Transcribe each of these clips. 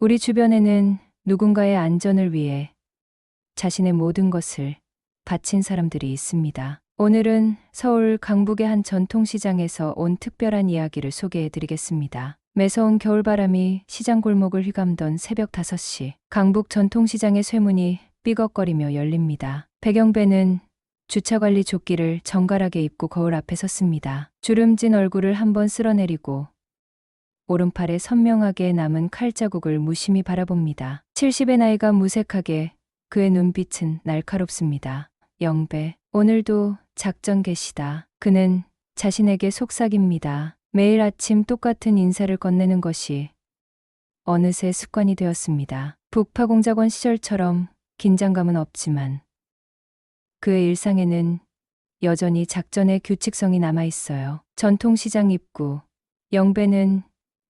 우리 주변에는 누군가의 안전을 위해 자신의 모든 것을 바친 사람들이 있습니다. 오늘은 서울 강북의 한 전통시장에서 온 특별한 이야기를 소개해 드리겠습니다. 매서운 겨울바람이 시장 골목을 휘감던 새벽 5시, 강북 전통시장의 쇠문이 삐걱거리며 열립니다. 백영배는 주차관리 조끼를 정갈하게 입고 거울 앞에 섰습니다. 주름진 얼굴을 한번 쓸어내리고 오른팔에 선명하게 남은 칼자국을 무심히 바라봅니다. 70의 나이가 무색하게, 그의 눈빛은 날카롭습니다. 영배, 오늘도 작전 개시다. 그는 자신에게 속삭입니다. 매일 아침 똑같은 인사를 건네는 것이 어느새 습관이 되었습니다. 북파공작원 시절처럼 긴장감은 없지만 그의 일상에는 여전히 작전의 규칙성이 남아있어요. 전통시장 입구, 영배는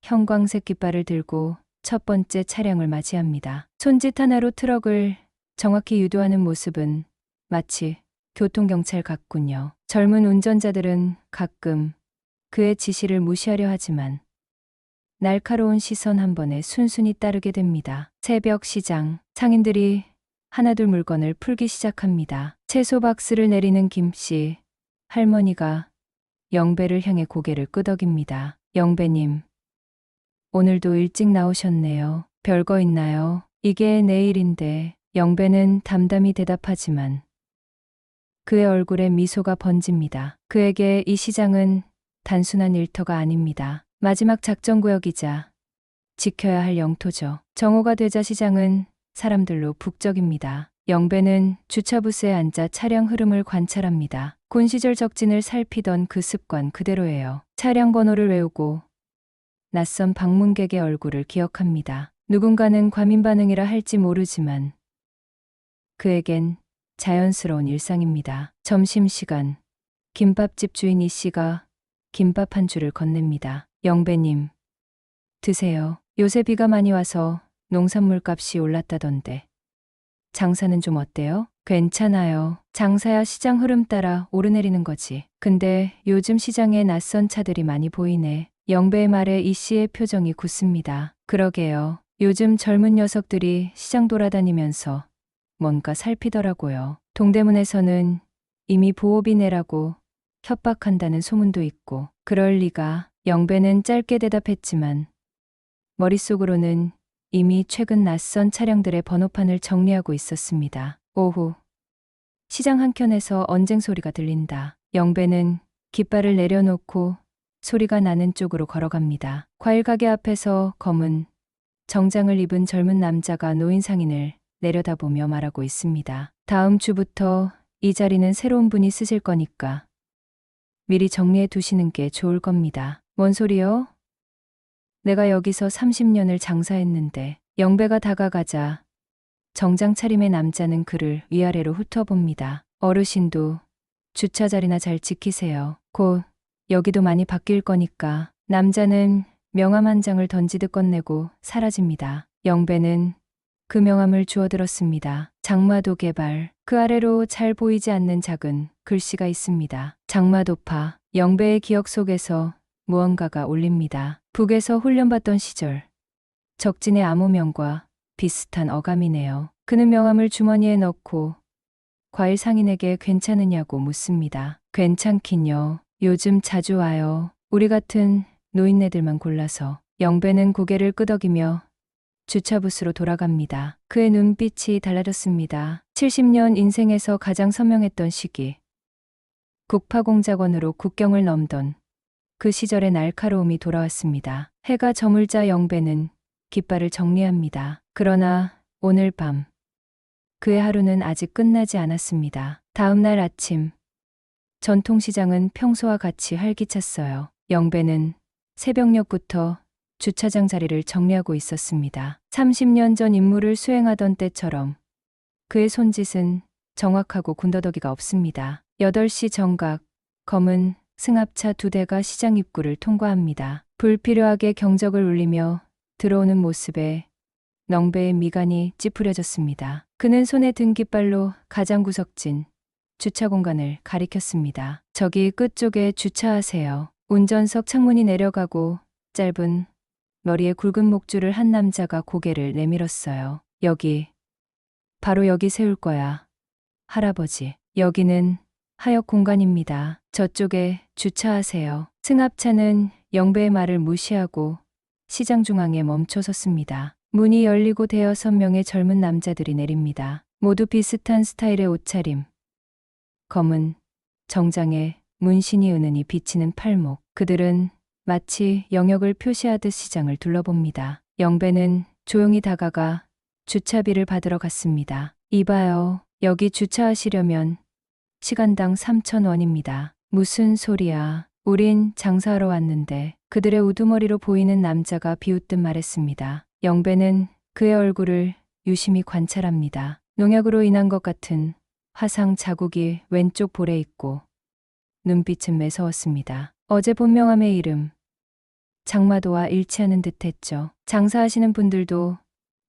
형광색 깃발을 들고 첫 번째 차량을 맞이합니다. 손짓 하나로 트럭을 정확히 유도하는 모습은 마치 교통경찰 같군요. 젊은 운전자들은 가끔 그의 지시를 무시하려 하지만 날카로운 시선 한 번에 순순히 따르게 됩니다. 새벽 시장, 상인들이 하나둘 물건을 풀기 시작합니다. 채소 박스를 내리는 김씨, 할머니가 영배를 향해 고개를 끄덕입니다. 영배님, 오늘도 일찍 나오셨네요. 별거 있나요? 이게 내일인데. 영배는 담담히 대답하지만 그의 얼굴에 미소가 번집니다. 그에게 이 시장은 단순한 일터가 아닙니다. 마지막 작전구역이자 지켜야 할 영토죠. 정오가 되자 시장은 사람들로 북적입니다. 영배는 주차부스에 앉아 차량 흐름을 관찰합니다. 군 시절 적진을 살피던 그 습관 그대로예요. 차량 번호를 외우고 낯선 방문객의 얼굴을 기억합니다. 누군가는 과민 반응이라 할지 모르지만 그에겐 자연스러운 일상입니다. 점심시간, 김밥집 주인 이 씨가 김밥 한 줄을 건넵니다. 영배님, 드세요. 요새 비가 많이 와서 농산물 값이 올랐다던데. 장사는 좀 어때요? 괜찮아요. 장사야 시장 흐름 따라 오르내리는 거지. 근데 요즘 시장에 낯선 차들이 많이 보이네. 영배의 말에 이 씨의 표정이 굳습니다. 그러게요. 요즘 젊은 녀석들이 시장 돌아다니면서 뭔가 살피더라고요. 동대문에서는 이미 보호비 내라고 협박한다는 소문도 있고. 그럴 리가. 영배는 짧게 대답했지만 머릿속으로는 이미 최근 낯선 차량들의 번호판을 정리하고 있었습니다. 오후, 시장 한켠에서 언쟁 소리가 들린다. 영배는 깃발을 내려놓고 소리가 나는 쪽으로 걸어갑니다. 과일 가게 앞에서 검은 정장을 입은 젊은 남자가 노인 상인을 내려다보며 말하고 있습니다. 다음 주부터 이 자리는 새로운 분이 쓰실 거니까 미리 정리해 두시는 게 좋을 겁니다. 뭔 소리요? 내가 여기서 30년을 장사했는데. 영배가 다가가자 정장 차림의 남자는 그를 위아래로 훑어봅니다. 어르신도 주차 자리나 잘 지키세요. 곧 여기도 많이 바뀔 거니까. 남자는 명함 한 장을 던지듯 건네고 사라집니다. 영배는 그 명함을 주워들었습니다. 장마도 개발. 그 아래로 잘 보이지 않는 작은 글씨가 있습니다. 장마도파. 영배의 기억 속에서 무언가가 울립니다. 북에서 훈련받던 시절. 적진의 암호명과 비슷한 어감이네요. 그는 명함을 주머니에 넣고 과일 상인에게 괜찮으냐고 묻습니다. 괜찮긴요. 요즘 자주 와요. 우리 같은 노인네들만 골라서. 영배는 고개를 끄덕이며 주차부스로 돌아갑니다. 그의 눈빛이 달라졌습니다. 70년 인생에서 가장 선명했던 시기. 국파공작원으로 국경을 넘던 그 시절의 날카로움이 돌아왔습니다. 해가 저물자 영배는 깃발을 정리합니다. 그러나 오늘 밤 그의 하루는 아직 끝나지 않았습니다. 다음 날 아침 전통시장은 평소와 같이 활기찼어요. 영배는 새벽녘부터 주차장 자리를 정리하고 있었습니다. 30년 전 임무를 수행하던 때처럼 그의 손짓은 정확하고 군더더기가 없습니다. 8시 정각, 검은 승합차 2대가 시장 입구를 통과합니다. 불필요하게 경적을 울리며 들어오는 모습에 영배의 미간이 찌푸려졌습니다. 그는 손에 든 깃발로 가장 구석진 주차 공간을 가리켰습니다. 저기 끝쪽에 주차하세요. 운전석 창문이 내려가고 짧은 머리에 굵은 목줄을 한 남자가 고개를 내밀었어요. 여기, 바로 여기 세울 거야. 할아버지, 여기는 하역 공간입니다. 저쪽에 주차하세요. 승합차는 영배의 말을 무시하고 시장 중앙에 멈춰 섰습니다. 문이 열리고 대여섯 명의 젊은 남자들이 내립니다. 모두 비슷한 스타일의 옷차림. 검은 정장에 문신이 은은히 비치는 팔목. 그들은 마치 영역을 표시하듯 시장을 둘러봅니다. 영배는 조용히 다가가 주차비를 받으러 갔습니다. 이봐요. 여기 주차하시려면 시간당 3,000원입니다. 무슨 소리야. 우린 장사하러 왔는데. 그들의 우두머리로 보이는 남자가 비웃듯 말했습니다. 영배는 그의 얼굴을 유심히 관찰합니다. 농약으로 인한 것 같은 화상 자국이 왼쪽 볼에 있고 눈빛은 매서웠습니다. 어제 본명함의 이름 장마도와 일치하는 듯했죠. 장사하시는 분들도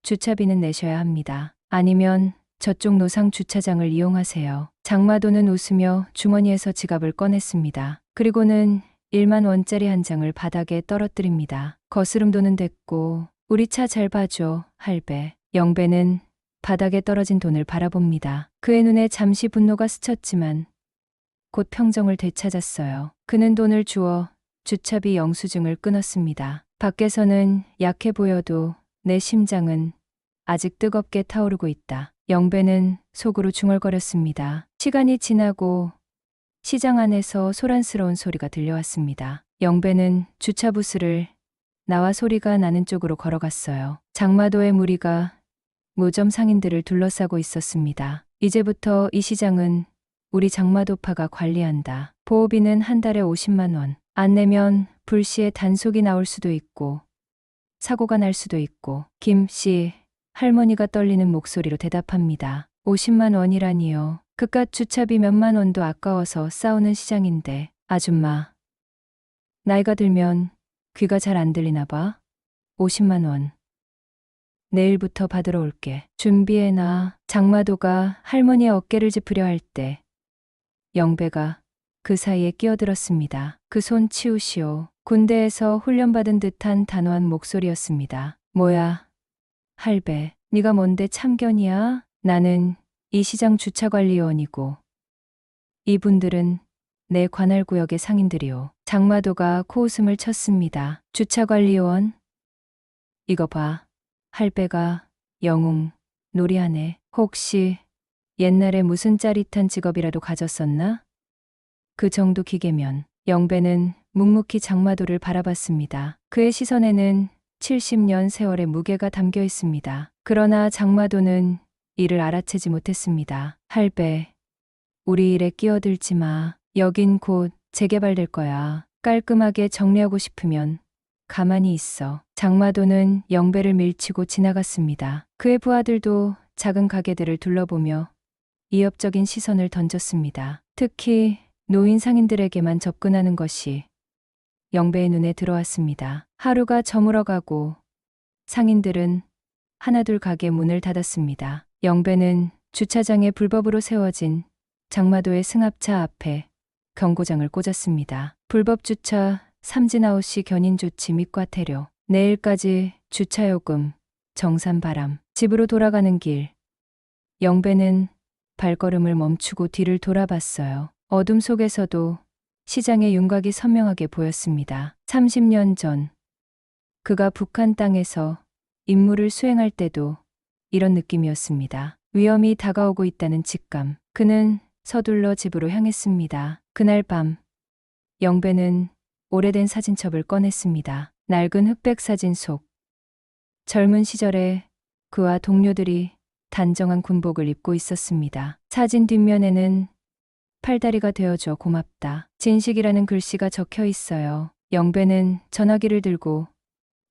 주차비는 내셔야 합니다. 아니면 저쪽 노상 주차장을 이용하세요. 장마도는 웃으며 주머니에서 지갑을 꺼냈습니다. 그리고는 1만 원짜리 한 장을 바닥에 떨어뜨립니다. 거스름돈은 됐고 우리 차 잘 봐줘, 할배. 영배는 바닥에 떨어진 돈을 바라봅니다. 그의 눈에 잠시 분노가 스쳤지만 곧 평정을 되찾았어요. 그는 돈을 주어 주차비 영수증을 끊었습니다. 밖에서는 약해 보여도 내 심장은 아직 뜨겁게 타오르고 있다. 영배는 속으로 중얼거렸습니다. 시간이 지나고 시장 안에서 소란스러운 소리가 들려왔습니다. 영배는 주차 부스를 나와 소리가 나는 쪽으로 걸어갔어요. 장마도의 무리가 무점 상인들을 둘러싸고 있었습니다. 이제부터 이 시장은 우리 장마도파가 관리한다. 보호비는 한 달에 50만 원. 안 내면 불시에 단속이 나올 수도 있고 사고가 날 수도 있고. 김 씨, 할머니가 떨리는 목소리로 대답합니다. 50만 원이라니요. 그깟 주차비 몇만 원도 아까워서 싸우는 시장인데. 아줌마, 나이가 들면 귀가 잘 안 들리나 봐. 50만 원. 내일부터 받으러 올게. 준비해놔. 장마도가 할머니의 어깨를 짚으려 할 때 영배가 그 사이에 끼어들었습니다. 그 손 치우시오. 군대에서 훈련받은 듯한 단호한 목소리였습니다. 뭐야, 할배. 네가 뭔데 참견이야? 나는 이 시장 주차관리원이고 이분들은 내 관할구역의 상인들이오. 장마도가 코웃음을 쳤습니다. 주차관리원? 이거 봐. 할배가 영웅 놀이하네. 혹시 옛날에 무슨 짜릿한 직업이라도 가졌었나? 그 정도 기계면. 영배는 묵묵히 장마도를 바라봤습니다. 그의 시선에는 70년 세월의 무게가 담겨 있습니다. 그러나 장마도는 이를 알아채지 못했습니다. 할배, 우리 일에 끼어들지 마. 여긴 곧 재개발될 거야. 깔끔하게 정리하고 싶으면 가만히 있어. 장마도는 영배를 밀치고 지나갔습니다. 그의 부하들도 작은 가게들을 둘러보며 이협적인 시선을 던졌습니다. 특히 노인 상인들에게만 접근하는 것이 영배의 눈에 들어왔습니다. 하루가 저물어가고 상인들은 하나둘 가게 문을 닫았습니다. 영배는 주차장에 불법으로 세워진 장마도의 승합차 앞에 경고장을 꽂았습니다. 불법 주차, 삼진아웃시 견인 조치 및 과태료. 내일까지 주차요금, 정산바람. 집으로 돌아가는 길. 영배는 발걸음을 멈추고 뒤를 돌아봤어요. 어둠 속에서도 시장의 윤곽이 선명하게 보였습니다. 30년 전 그가 북한 땅에서 임무를 수행할 때도 이런 느낌이었습니다. 위험이 다가오고 있다는 직감. 그는 서둘러 집으로 향했습니다. 그날 밤 영배는 오래된 사진첩을 꺼냈습니다. 낡은 흑백 사진 속 젊은 시절에 그와 동료들이 단정한 군복을 입고 있었습니다. 사진 뒷면에는 팔다리가 되어줘 고맙다. 진식이라는 글씨가 적혀 있어요. 영배는 전화기를 들고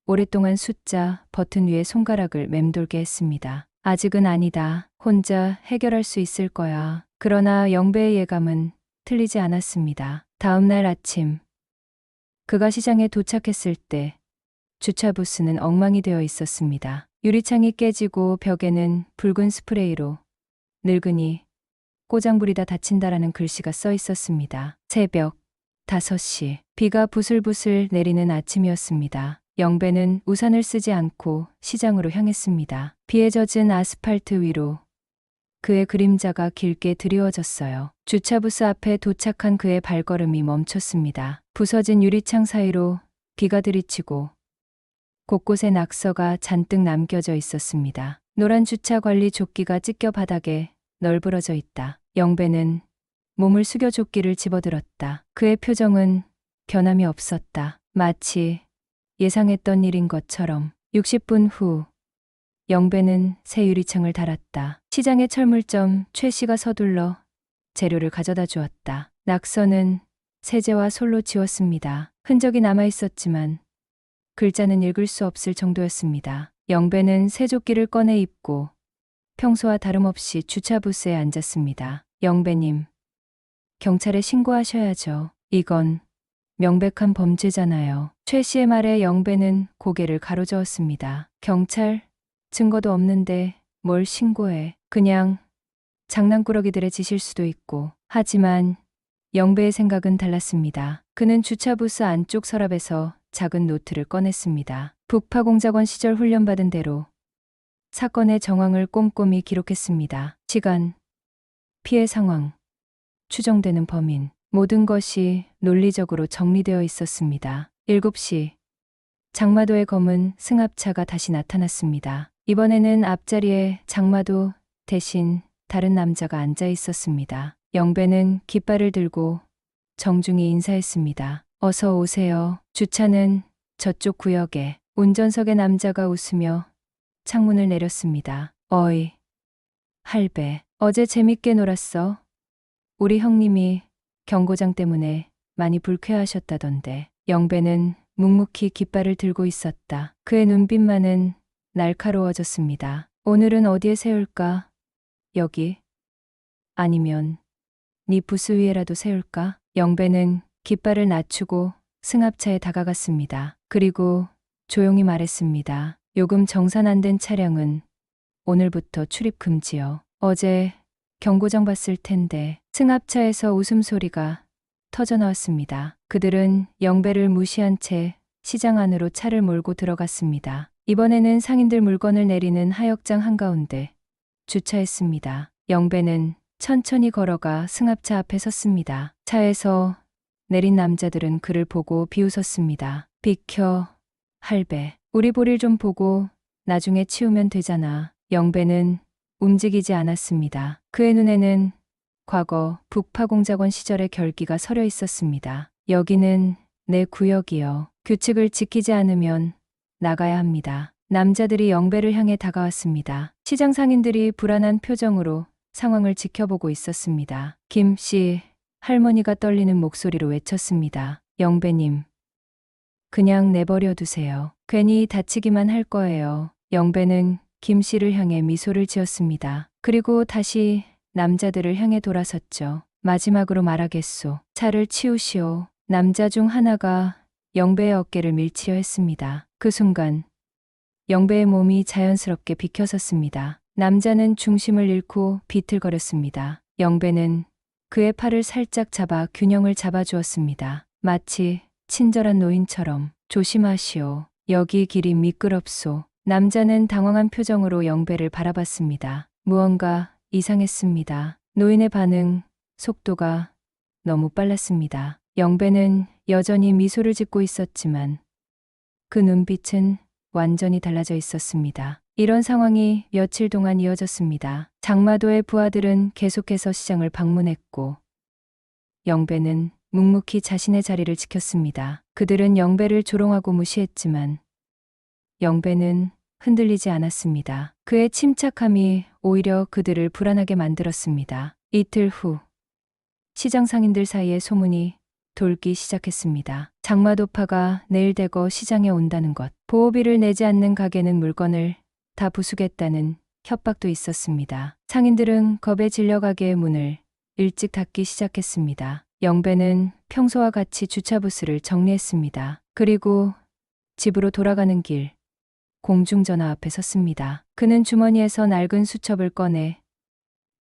오랫동안 숫자 버튼 위에 손가락을 맴돌게 했습니다. 아직은 아니다. 혼자 해결할 수 있을 거야. 그러나 영배의 예감은 틀리지 않았습니다. 다음 날 아침 그가 시장에 도착했을 때 주차 부스는 엉망이 되어 있었습니다. 유리창이 깨지고 벽에는 붉은 스프레이로 늙은이 꼬장 부리다 다친다라는 글씨가 써 있었습니다. 새벽 5시 비가 부슬부슬 내리는 아침이었습니다. 영배는 우산을 쓰지 않고 시장으로 향했습니다. 비에 젖은 아스팔트 위로 그의 그림자가 길게 드리워졌어요. 주차부스 앞에 도착한 그의 발걸음이 멈췄습니다. 부서진 유리창 사이로 비가 들이치고 곳곳에 낙서가 잔뜩 남겨져 있었습니다. 노란 주차 관리 조끼가 찢겨 바닥에 널브러져 있다. 영배는 몸을 숙여 조끼를 집어들었다. 그의 표정은 변함이 없었다. 마치 예상했던 일인 것처럼. 60분 후 영배는 새 유리창을 달았다. 시장의 철물점 최 씨가 서둘러 재료를 가져다 주었다. 낙서는 세제와 솔로 지웠습니다. 흔적이 남아 있었지만 글자는 읽을 수 없을 정도였습니다. 영배는 새 조끼를 꺼내 입고 평소와 다름없이 주차부스에 앉았습니다. 영배님, 경찰에 신고하셔야죠. 이건 명백한 범죄잖아요. 최 씨의 말에 영배는 고개를 가로저었습니다. 경찰? 증거도 없는데 뭘 신고해. 그냥 장난꾸러기들의 짓일 수도 있고. 하지만 영배의 생각은 달랐습니다. 그는 주차부스 안쪽 서랍에서 작은 노트를 꺼냈습니다. 북파공작원 시절 훈련받은 대로 사건의 정황을 꼼꼼히 기록했습니다. 시간, 피해 상황, 추정되는 범인, 모든 것이 논리적으로 정리되어 있었습니다. 7시, 장마도의 검은 승합차가 다시 나타났습니다. 이번에는 앞자리에 장마도 대신 다른 남자가 앉아 있었습니다. 영배는 깃발을 들고 정중히 인사했습니다. 어서 오세요. 주차는 저쪽 구역에. 운전석의 남자가 웃으며 창문을 내렸습니다. 어이, 할배, 어제 재밌게 놀았어? 우리 형님이 경고장 때문에 많이 불쾌하셨다던데. 영배는 묵묵히 깃발을 들고 있었다. 그의 눈빛만은 날카로워졌습니다. 오늘은 어디에 세울까? 여기? 아니면 네 부스 위에라도 세울까? 영배는 깃발을 낮추고 승합차에 다가갔습니다. 그리고 조용히 말했습니다. 요금 정산 안 된 차량은 오늘부터 출입 금지요. 어제 경고장 봤을 텐데. 승합차에서 웃음소리가 터져나왔습니다. 그들은 영배를 무시한 채 시장 안으로 차를 몰고 들어갔습니다. 이번에는 상인들 물건을 내리는 하역장 한가운데 주차했습니다. 영배는 천천히 걸어가 승합차 앞에 섰습니다. 차에서 내린 남자들은 그를 보고 비웃었습니다. 비켜, 할배. 우리 볼일 좀 보고 나중에 치우면 되잖아. 영배는 움직이지 않았습니다. 그의 눈에는 과거 북파공작원 시절의 결기가 서려 있었습니다. 여기는 내 구역이요. 규칙을 지키지 않으면 나가야 합니다. 남자들이 영배를 향해 다가왔습니다. 시장 상인들이 불안한 표정으로 상황을 지켜보고 있었습니다. 김 씨, 할머니가 떨리는 목소리로 외쳤습니다. 영배님, 그냥 내버려 두세요. 괜히 다치기만 할 거예요. 영배는 김 씨를 향해 미소를 지었습니다. 그리고 다시 남자들을 향해 돌아섰죠. 마지막으로 말하겠소. 차를 치우시오. 남자 중 하나가 영배의 어깨를 밀치려 했습니다. 그 순간 영배의 몸이 자연스럽게 비켜섰습니다. 남자는 중심을 잃고 비틀거렸습니다. 영배는 그의 팔을 살짝 잡아 균형을 잡아주었습니다. 마치 친절한 노인처럼. 조심하시오. 여기 길이 미끄럽소. 남자는 당황한 표정으로 영배를 바라봤습니다. 무언가 이상했습니다. 노인의 반응, 속도가 너무 빨랐습니다. 영배는 여전히 미소를 짓고 있었지만 그 눈빛은 완전히 달라져 있었습니다. 이런 상황이 며칠 동안 이어졌습니다. 장마도의 부하들은 계속해서 시장을 방문했고 영배는 묵묵히 자신의 자리를 지켰습니다. 그들은 영배를 조롱하고 무시했지만 영배는 흔들리지 않았습니다. 그의 침착함이 오히려 그들을 불안하게 만들었습니다. 이틀 후 시장 상인들 사이에 소문이 돌기 시작했습니다. 장마도파가 내일 대거 시장에 온다는 것, 보호비를 내지 않는 가게는 물건을 다 부수겠다는 협박도 있었습니다. 상인들은 겁에 질려 가게의 문을 일찍 닫기 시작했습니다. 영배는 평소와 같이 주차부스를 정리했습니다. 그리고 집으로 돌아가는 길, 공중전화 앞에 섰습니다. 그는 주머니에서 낡은 수첩을 꺼내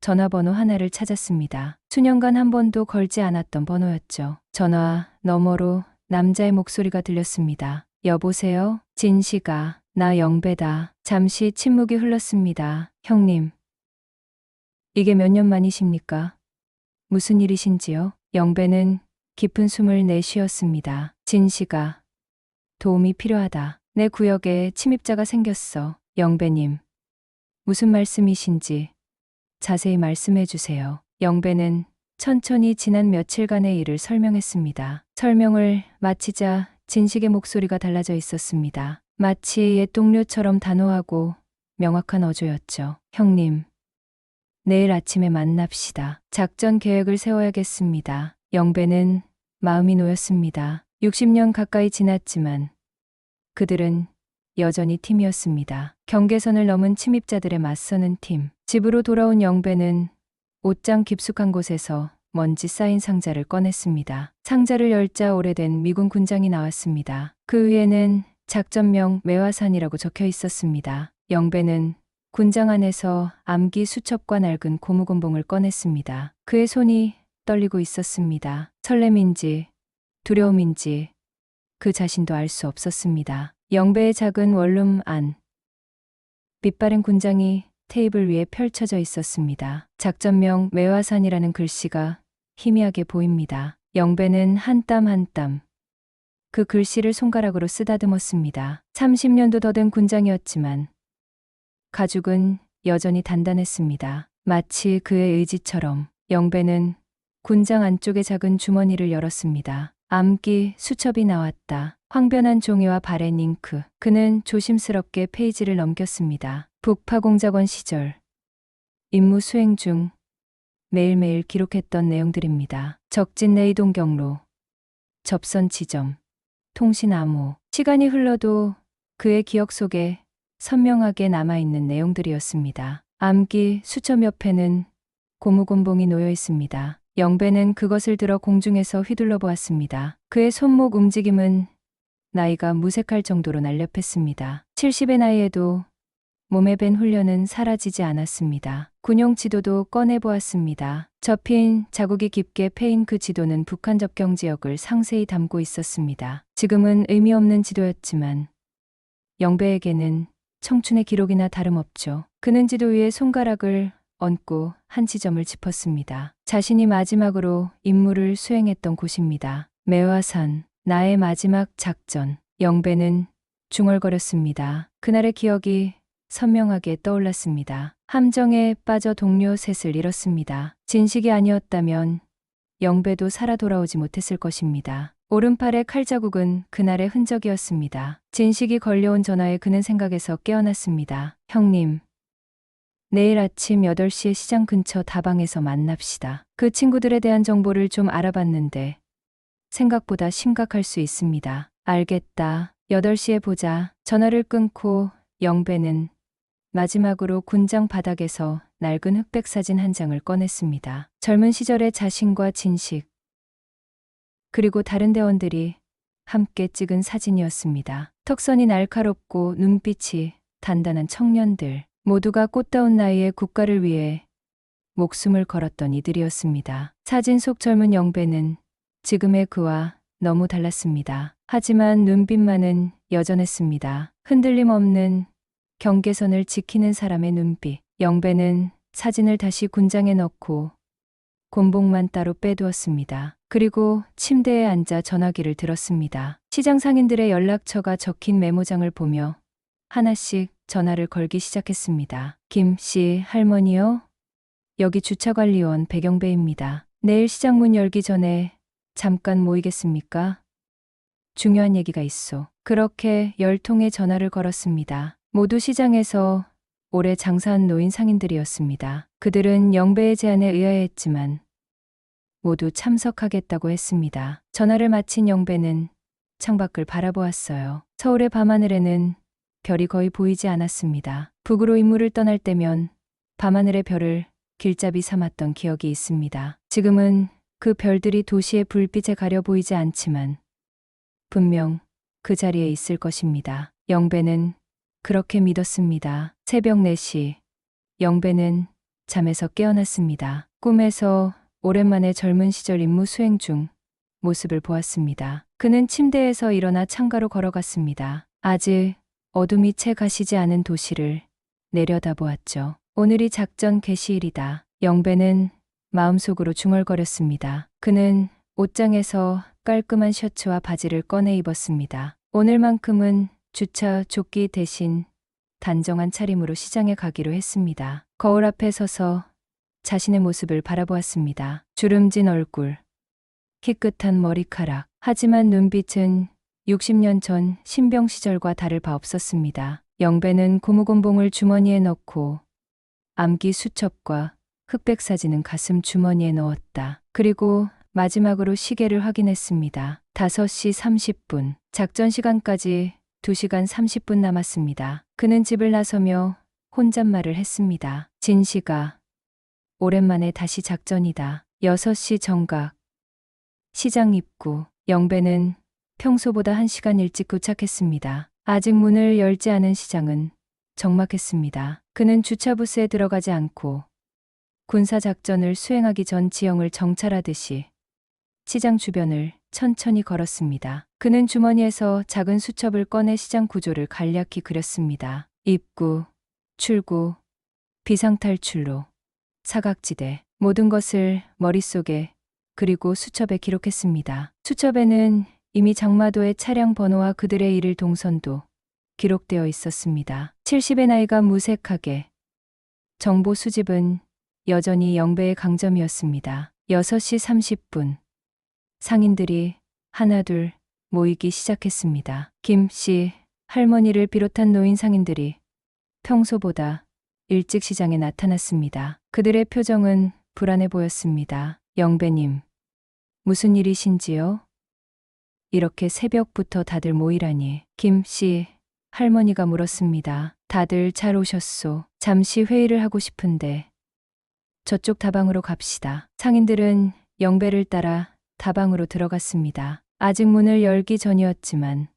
전화번호 하나를 찾았습니다. 수년간 한 번도 걸지 않았던 번호였죠. 전화 너머로 남자의 목소리가 들렸습니다. 여보세요? 진씨가, 나 영배다. 잠시 침묵이 흘렀습니다. 형님. 이게 몇 년 만이십니까? 무슨 일이신지요? 영배는 깊은 숨을 내쉬었습니다. 진씨가, 도움이 필요하다. 내 구역에 침입자가 생겼어. 영배님. 무슨 말씀이신지 자세히 말씀해 주세요. 영배는 천천히 지난 며칠간의 일을 설명했습니다. 설명을 마치자 진식의 목소리가 달라져 있었습니다. 마치 옛 동료처럼 단호하고 명확한 어조였죠. 형님, 내일 아침에 만납시다. 작전 계획을 세워야겠습니다. 영배는 마음이 놓였습니다. 60년 가까이 지났지만 그들은 여전히 팀이었습니다. 경계선을 넘은 침입자들에 맞서는 팀. 집으로 돌아온 영배는 옷장 깊숙한 곳에서 먼지 쌓인 상자를 꺼냈습니다. 상자를 열자 오래된 미군 군장이 나왔습니다. 그 위에는 작전명 매화산이라고 적혀 있었습니다. 영배는 군장 안에서 암기 수첩과 낡은 고무곤봉을 꺼냈습니다. 그의 손이 떨리고 있었습니다. 설렘인지 두려움인지 그 자신도 알 수 없었습니다. 영배의 작은 원룸 안. 빛바랜 군장이 테이블 위에 펼쳐져 있었습니다. 작전명 매화산이라는 글씨가 희미하게 보입니다. 영배는 한 땀 한 땀 그 글씨를 손가락으로 쓰다듬었습니다. 30년도 더 된 군장이었지만 가죽은 여전히 단단했습니다. 마치 그의 의지처럼. 영배는 군장 안쪽의 작은 주머니를 열었습니다. 암기 수첩이 나왔다. 황변한 종이와 바랜 잉크. 그는 조심스럽게 페이지를 넘겼습니다. 북파공작원 시절 임무 수행 중 매일매일 기록했던 내용들입니다. 적진 내 이동 경로, 접선 지점, 통신 암호. 시간이 흘러도 그의 기억 속에 선명하게 남아있는 내용들이었습니다. 암기 수첩 옆에는 고무곤봉이 놓여 있습니다. 영배는 그것을 들어 공중에서 휘둘러 보았습니다. 그의 손목 움직임은 나이가 무색할 정도로 날렵했습니다. 70의 나이에도 몸에 밴 훈련은 사라지지 않았습니다. 군용 지도도 꺼내보았습니다. 접힌 자국이 깊게 패인 그 지도는 북한 접경 지역을 상세히 담고 있었습니다. 지금은 의미 없는 지도였지만 영배에게는 청춘의 기록이나 다름없죠. 그는 지도 위에 손가락을 얹고 한 지점을 짚었습니다. 자신이 마지막으로 임무를 수행했던 곳입니다. 매화산, 나의 마지막 작전. 영배는 중얼거렸습니다. 그날의 기억이 선명하게 떠올랐습니다. 함정에 빠져 동료 셋을 잃었습니다. 진식이 아니었다면 영배도 살아 돌아오지 못했을 것입니다. 오른팔의 칼자국은 그날의 흔적이었습니다. 진식이 걸려온 전화에 그는 생각에서 깨어났습니다. 형님, 내일 아침 8시에 시장 근처 다방에서 만납시다. 그 친구들에 대한 정보를 좀 알아봤는데 생각보다 심각할 수 있습니다. 알겠다. 8시에 보자. 전화를 끊고 영배는 마지막으로 군장 바닥에서 낡은 흑백 사진 한 장을 꺼냈습니다. 젊은 시절의 자신과 진식, 그리고 다른 대원들이 함께 찍은 사진이었습니다. 턱선이 날카롭고 눈빛이 단단한 청년들, 모두가 꽃다운 나이에 국가를 위해 목숨을 걸었던 이들이었습니다. 사진 속 젊은 영배는 지금의 그와 너무 달랐습니다. 하지만 눈빛만은 여전했습니다. 흔들림 없는 경계선을 지키는 사람의 눈빛. 영배는 사진을 다시 군장에 넣고 곤봉만 따로 빼두었습니다. 그리고 침대에 앉아 전화기를 들었습니다. 시장 상인들의 연락처가 적힌 메모장을 보며 하나씩 전화를 걸기 시작했습니다. 김 씨 할머니요? 여기 주차관리원 백영배입니다. 내일 시장 문 열기 전에 잠깐 모이겠습니까? 중요한 얘기가 있어. 그렇게 10통의 전화를 걸었습니다. 모두 시장에서 오래 장사한 노인 상인들이었습니다. 그들은 영배의 제안에 의아해했지만 모두 참석하겠다고 했습니다. 전화를 마친 영배는 창밖을 바라보았어요. 서울의 밤하늘에는 별이 거의 보이지 않았습니다. 북으로 임무를 떠날 때면 밤하늘의 별을 길잡이 삼았던 기억이 있습니다. 지금은 그 별들이 도시의 불빛에 가려 보이지 않지만 분명 그 자리에 있을 것입니다. 영배는 그렇게 믿었습니다. 새벽 4시, 영배는 잠에서 깨어났습니다. 꿈에서 오랜만에 젊은 시절 임무 수행 중 모습을 보았습니다. 그는 침대에서 일어나 창가로 걸어갔습니다. 아직 어둠이 채 가시지 않은 도시를 내려다보았죠. 오늘이 작전 개시일이다. 영배는 마음속으로 중얼거렸습니다. 그는 옷장에서 깔끔한 셔츠와 바지를 꺼내 입었습니다. 오늘만큼은 주차 조끼 대신 단정한 차림으로 시장에 가기로 했습니다. 거울 앞에 서서 자신의 모습을 바라보았습니다. 주름진 얼굴, 키끗한 머리카락. 하지만 눈빛은 60년 전 신병 시절과 다를 바 없었습니다. 영배는 고무곤봉을 주머니에 넣고 암기 수첩과 흑백 사진은 가슴 주머니에 넣었다. 그리고 마지막으로 시계를 확인했습니다. 5시 30분. 작전 시간까지 2시간 30분 남았습니다. 그는 집을 나서며 혼잣말을 했습니다. 진시가 오랜만에 다시 작전이다. 6시 정각. 시장 입구. 영배는 평소보다 1시간 일찍 도착했습니다. 아직 문을 열지 않은 시장은 적막했습니다. 그는 주차부스에 들어가지 않고 군사작전을 수행하기 전 지형을 정찰하듯이 시장 주변을 천천히 걸었습니다. 그는 주머니에서 작은 수첩을 꺼내 시장 구조를 간략히 그렸습니다. 입구, 출구, 비상탈출로, 사각지대, 모든 것을 머릿속에 그리고 수첩에 기록했습니다. 수첩에는 이미 장마도의 차량 번호와 그들의 일일 동선도 기록되어 있었습니다. 70의 나이가 무색하게. 정보 수집은 여전히 영배의 강점이었습니다. 6시 30분. 상인들이 하나둘 모이기 시작했습니다. 김 씨, 할머니를 비롯한 노인 상인들이 평소보다 일찍 시장에 나타났습니다. 그들의 표정은 불안해 보였습니다. 영배님, 무슨 일이신지요? 이렇게 새벽부터 다들 모이라니. 김 씨, 할머니가 물었습니다. 다들 잘 오셨소. 잠시 회의를 하고 싶은데 저쪽 다방으로 갑시다. 상인들은 영배를 따라 다방으로 들어갔습니다. 아직 문을 열기 전이었지만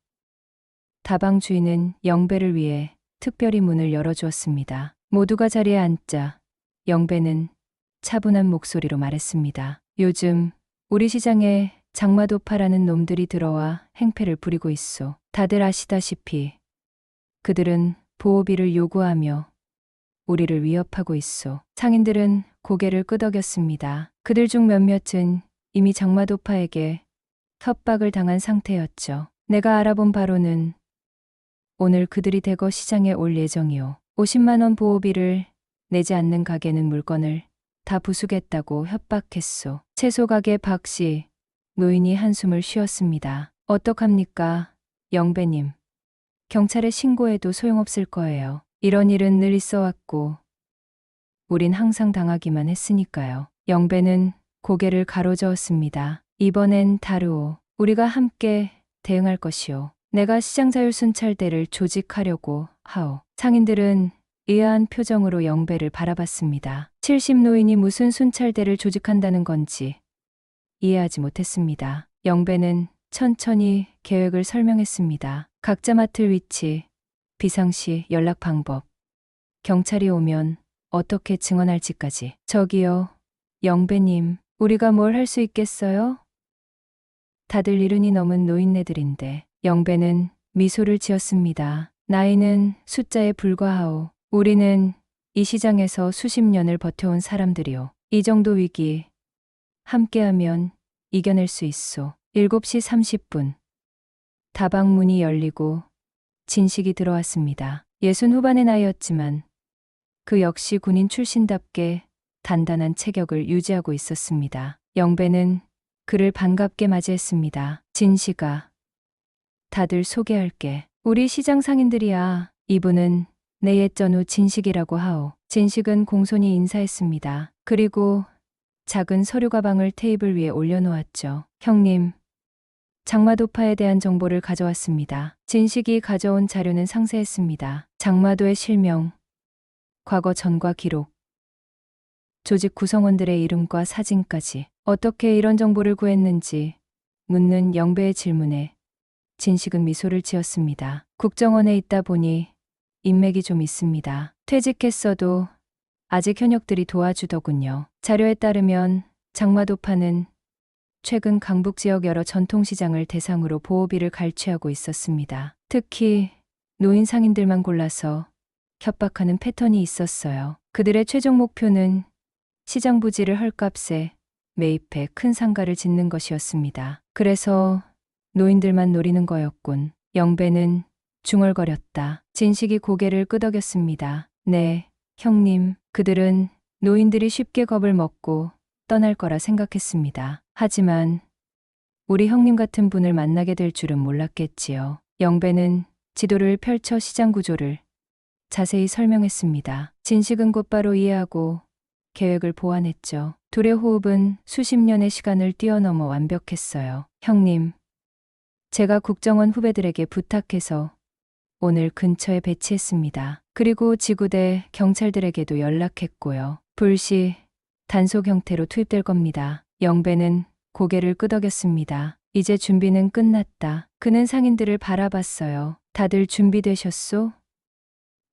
다방 주인은 영배를 위해 특별히 문을 열어주었습니다. 모두가 자리에 앉자 영배는 차분한 목소리로 말했습니다. 요즘 우리 시장에 장마도파라는 놈들이 들어와 행패를 부리고 있소. 다들 아시다시피 그들은 보호비를 요구하며 우리를 위협하고 있소. 상인들은 고개를 끄덕였습니다. 그들 중 몇몇은 이미 장마도파에게 협박을 당한 상태였죠. 내가 알아본 바로는 오늘 그들이 대거 시장에 올 예정이오. 50만 원 보호비를 내지 않는 가게는 물건을 다 부수겠다고 협박했소. 채소 가게 박씨 노인이 한숨을 쉬었습니다. 어떡합니까, 영배님. 경찰에 신고해도 소용없을 거예요. 이런 일은 늘 있어왔고 우린 항상 당하기만 했으니까요. 영배는 고개를 가로저었습니다. 이번엔 다르오. 우리가 함께 대응할 것이오. 내가 시장자율순찰대를 조직하려고 하오. 상인들은 의아한 표정으로 영배를 바라봤습니다. 70 노인이 무슨 순찰대를 조직한다는 건지 이해하지 못했습니다. 영배는 천천히 계획을 설명했습니다. 각자 맡을 위치, 비상시 연락 방법, 경찰이 오면 어떻게 증언할지까지. 저기요, 영배님, 우리가 뭘 할 수 있겠어요? 다들 70이 넘은 노인네들인데. 영배는 미소를 지었습니다. 나이는 숫자에 불과하오. 우리는 이 시장에서 수십 년을 버텨온 사람들이오. 이 정도 위기 함께하면 이겨낼 수 있소. 7시 30분. 다방 문이 열리고 진식이 들어왔습니다. 60 후반의 나이였지만 그 역시 군인 출신답게 단단한 체격을 유지하고 있었습니다. 영배는 그를 반갑게 맞이했습니다. 진식아, 다들 소개할게. 우리 시장 상인들이야. 이분은 내 옛전우 진식이라고 하오. 진식은 공손히 인사했습니다. 그리고 작은 서류 가방을 테이블 위에 올려놓았죠. 형님, 장마도파에 대한 정보를 가져왔습니다. 진식이 가져온 자료는 상세했습니다. 장마도의 실명, 과거 전과 기록, 조직 구성원들의 이름과 사진까지. 어떻게 이런 정보를 구했는지 묻는 영배의 질문에 진식은 미소를 지었습니다. 국정원에 있다 보니 인맥이 좀 있습니다. 퇴직했어도 아직 현역들이 도와주더군요. 자료에 따르면 장마도파는 최근 강북 지역 여러 전통시장을 대상으로 보호비를 갈취하고 있었습니다. 특히 노인 상인들만 골라서 협박하는 패턴이 있었어요. 그들의 최종 목표는 시장 부지를 헐값에 매입해 큰 상가를 짓는 것이었습니다. 그래서 노인들만 노리는 거였군. 영배는 중얼거렸다. 진식이 고개를 끄덕였습니다. 네, 형님. 그들은 노인들이 쉽게 겁을 먹고 떠날 거라 생각했습니다. 하지만 우리 형님 같은 분을 만나게 될 줄은 몰랐겠지요. 영배는 지도를 펼쳐 시장 구조를 자세히 설명했습니다. 진식은 곧바로 이해하고 계획을 보완했죠. 둘의 호흡은 수십 년의 시간을 뛰어넘어 완벽했어요. 형님, 제가 국정원 후배들에게 부탁해서 오늘 근처에 배치했습니다. 그리고 지구대 경찰들에게도 연락했고요. 불시 단속 형태로 투입될 겁니다. 영배는 고개를 끄덕였습니다. 이제 준비는 끝났다. 그는 상인들을 바라봤어요. 다들 준비되셨소?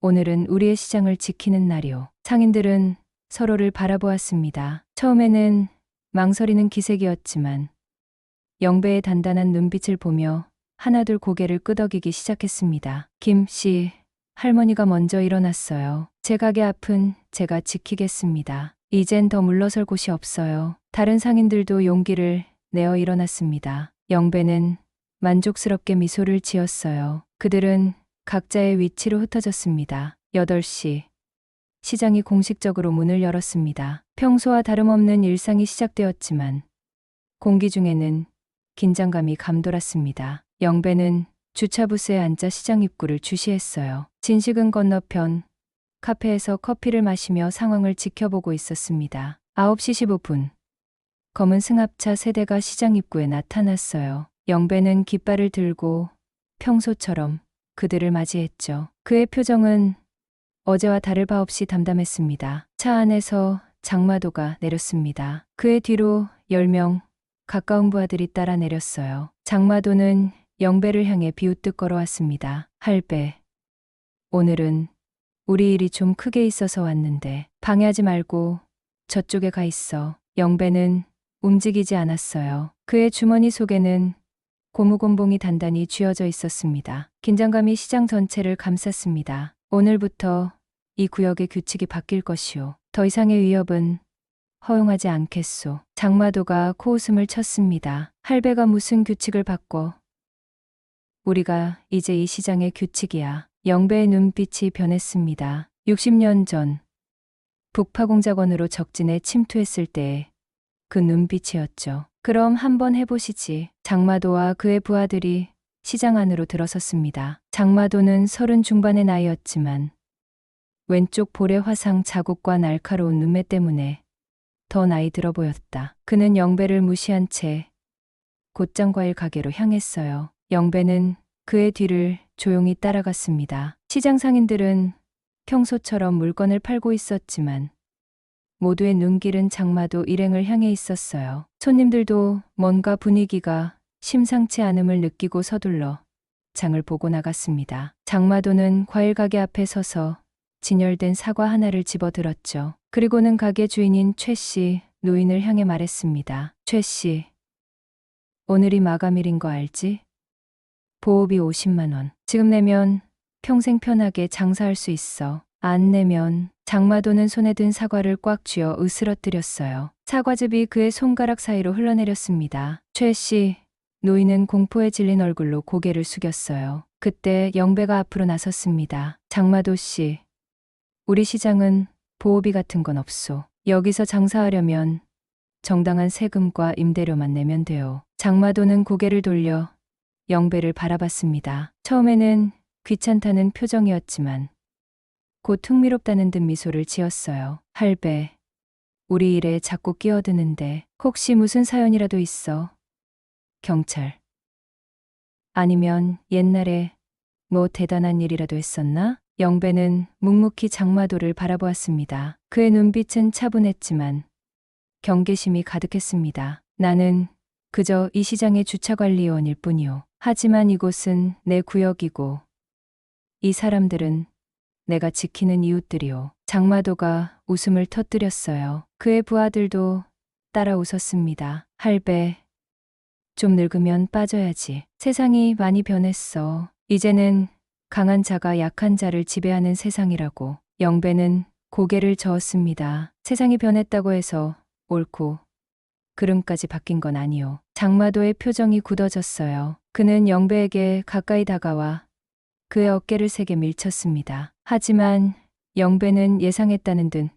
오늘은 우리의 시장을 지키는 날이오. 상인들은 서로를 바라보았습니다. 처음에는 망설이는 기색이었지만 영배의 단단한 눈빛을 보며 하나둘 고개를 끄덕이기 시작했습니다. 김 씨, 할머니가 먼저 일어났어요. 제 가게 앞은 제가 지키겠습니다. 이젠 더 물러설 곳이 없어요. 다른 상인들도 용기를 내어 일어났습니다. 영배는 만족스럽게 미소를 지었어요. 그들은 각자의 위치로 흩어졌습니다. 8시. 시장이 공식적으로 문을 열었습니다. 평소와 다름없는 일상이 시작되었지만 공기 중에는 긴장감이 감돌았습니다. 영배는 주차 부스에 앉아 시장 입구를 주시했어요. 진식은 건너편 카페에서 커피를 마시며 상황을 지켜보고 있었습니다. 9시 15분. 검은 승합차 세대가 시장 입구에 나타났어요. 영배는 깃발을 들고 평소처럼 그들을 맞이했죠. 그의 표정은 어제와 다를 바 없이 담담했습니다. 차 안에서 장마도가 내렸습니다. 그의 뒤로 10명 가까운 부하들이 따라 내렸어요. 장마도는 영배를 향해 비웃듯 걸어왔습니다. 할배, 오늘은 우리 일이 좀 크게 있어서 왔는데 방해하지 말고 저쪽에 가 있어. 영배는 움직이지 않았어요. 그의 주머니 속에는 고무곤봉이 단단히 쥐어져 있었습니다. 긴장감이 시장 전체를 감쌌습니다. 오늘부터 이 구역의 규칙이 바뀔 것이오. 더 이상의 위협은 허용하지 않겠소. 장마도가 코웃음을 쳤습니다. 할배가 무슨 규칙을 바꿔? 우리가 이제 이 시장의 규칙이야. 영배의 눈빛이 변했습니다. 60년 전 북파공작원으로 적진에 침투했을 때의 그 눈빛이었죠. 그럼 한번 해보시지. 장마도와 그의 부하들이 시장 안으로 들어섰습니다. 장마도는 30 중반의 나이였지만 왼쪽 볼의 화상 자국과 날카로운 눈매 때문에 더 나이 들어 보였다. 그는 영배를 무시한 채 곧장 과일 가게로 향했어요. 영배는 그의 뒤를 조용히 따라갔습니다. 시장 상인들은 평소처럼 물건을 팔고 있었지만 모두의 눈길은 장마도 일행을 향해 있었어요. 손님들도 뭔가 분위기가 심상치 않음을 느끼고 서둘러 장을 보고 나갔습니다. 장마도는 과일 가게 앞에 서서 진열된 사과 하나를 집어들었죠. 그리고는 가게 주인인 최 씨 노인을 향해 말했습니다. 최 씨, 오늘이 마감일인 거 알지? 보호비 50만 원. 지금 내면 평생 편하게 장사할 수 있어. 안 내면. 장마도는 손에 든 사과를 꽉 쥐어 으스러뜨렸어요. 사과즙이 그의 손가락 사이로 흘러내렸습니다. 최 씨, 노인은 공포에 질린 얼굴로 고개를 숙였어요. 그때 영배가 앞으로 나섰습니다. 장마도 씨, 우리 시장은 보호비 같은 건 없소. 여기서 장사하려면 정당한 세금과 임대료만 내면 돼요. 장마도는 고개를 돌려 영배를 바라봤습니다. 처음에는 귀찮다는 표정이었지만 곧 흥미롭다는 듯 미소를 지었어요. 할배, 우리 일에 자꾸 끼어드는데 혹시 무슨 사연이라도 있어? 경찰. 아니면 옛날에 뭐 대단한 일이라도 했었나? 영배는 묵묵히 장마도를 바라보았습니다. 그의 눈빛은 차분했지만 경계심이 가득했습니다. 나는 그저 이 시장의 주차관리원일 뿐이오. 하지만 이곳은 내 구역이고 이 사람들은 내가 지키는 이웃들이오. 장마도가 웃음을 터뜨렸어요. 그의 부하들도 따라 웃었습니다. 할배, 좀 늙으면 빠져야지. 세상이 많이 변했어. 이제는 강한 자가 약한 자를 지배하는 세상이라고. 영배는 고개를 저었습니다. 세상이 변했다고 해서 옳고 그름까지 바뀐 건 아니오. 장마도의 표정이 굳어졌어요. 그는 영배에게 가까이 다가와 그의 어깨를 세게 밀쳤습니다. 하지만 영배는 예상했다는 듯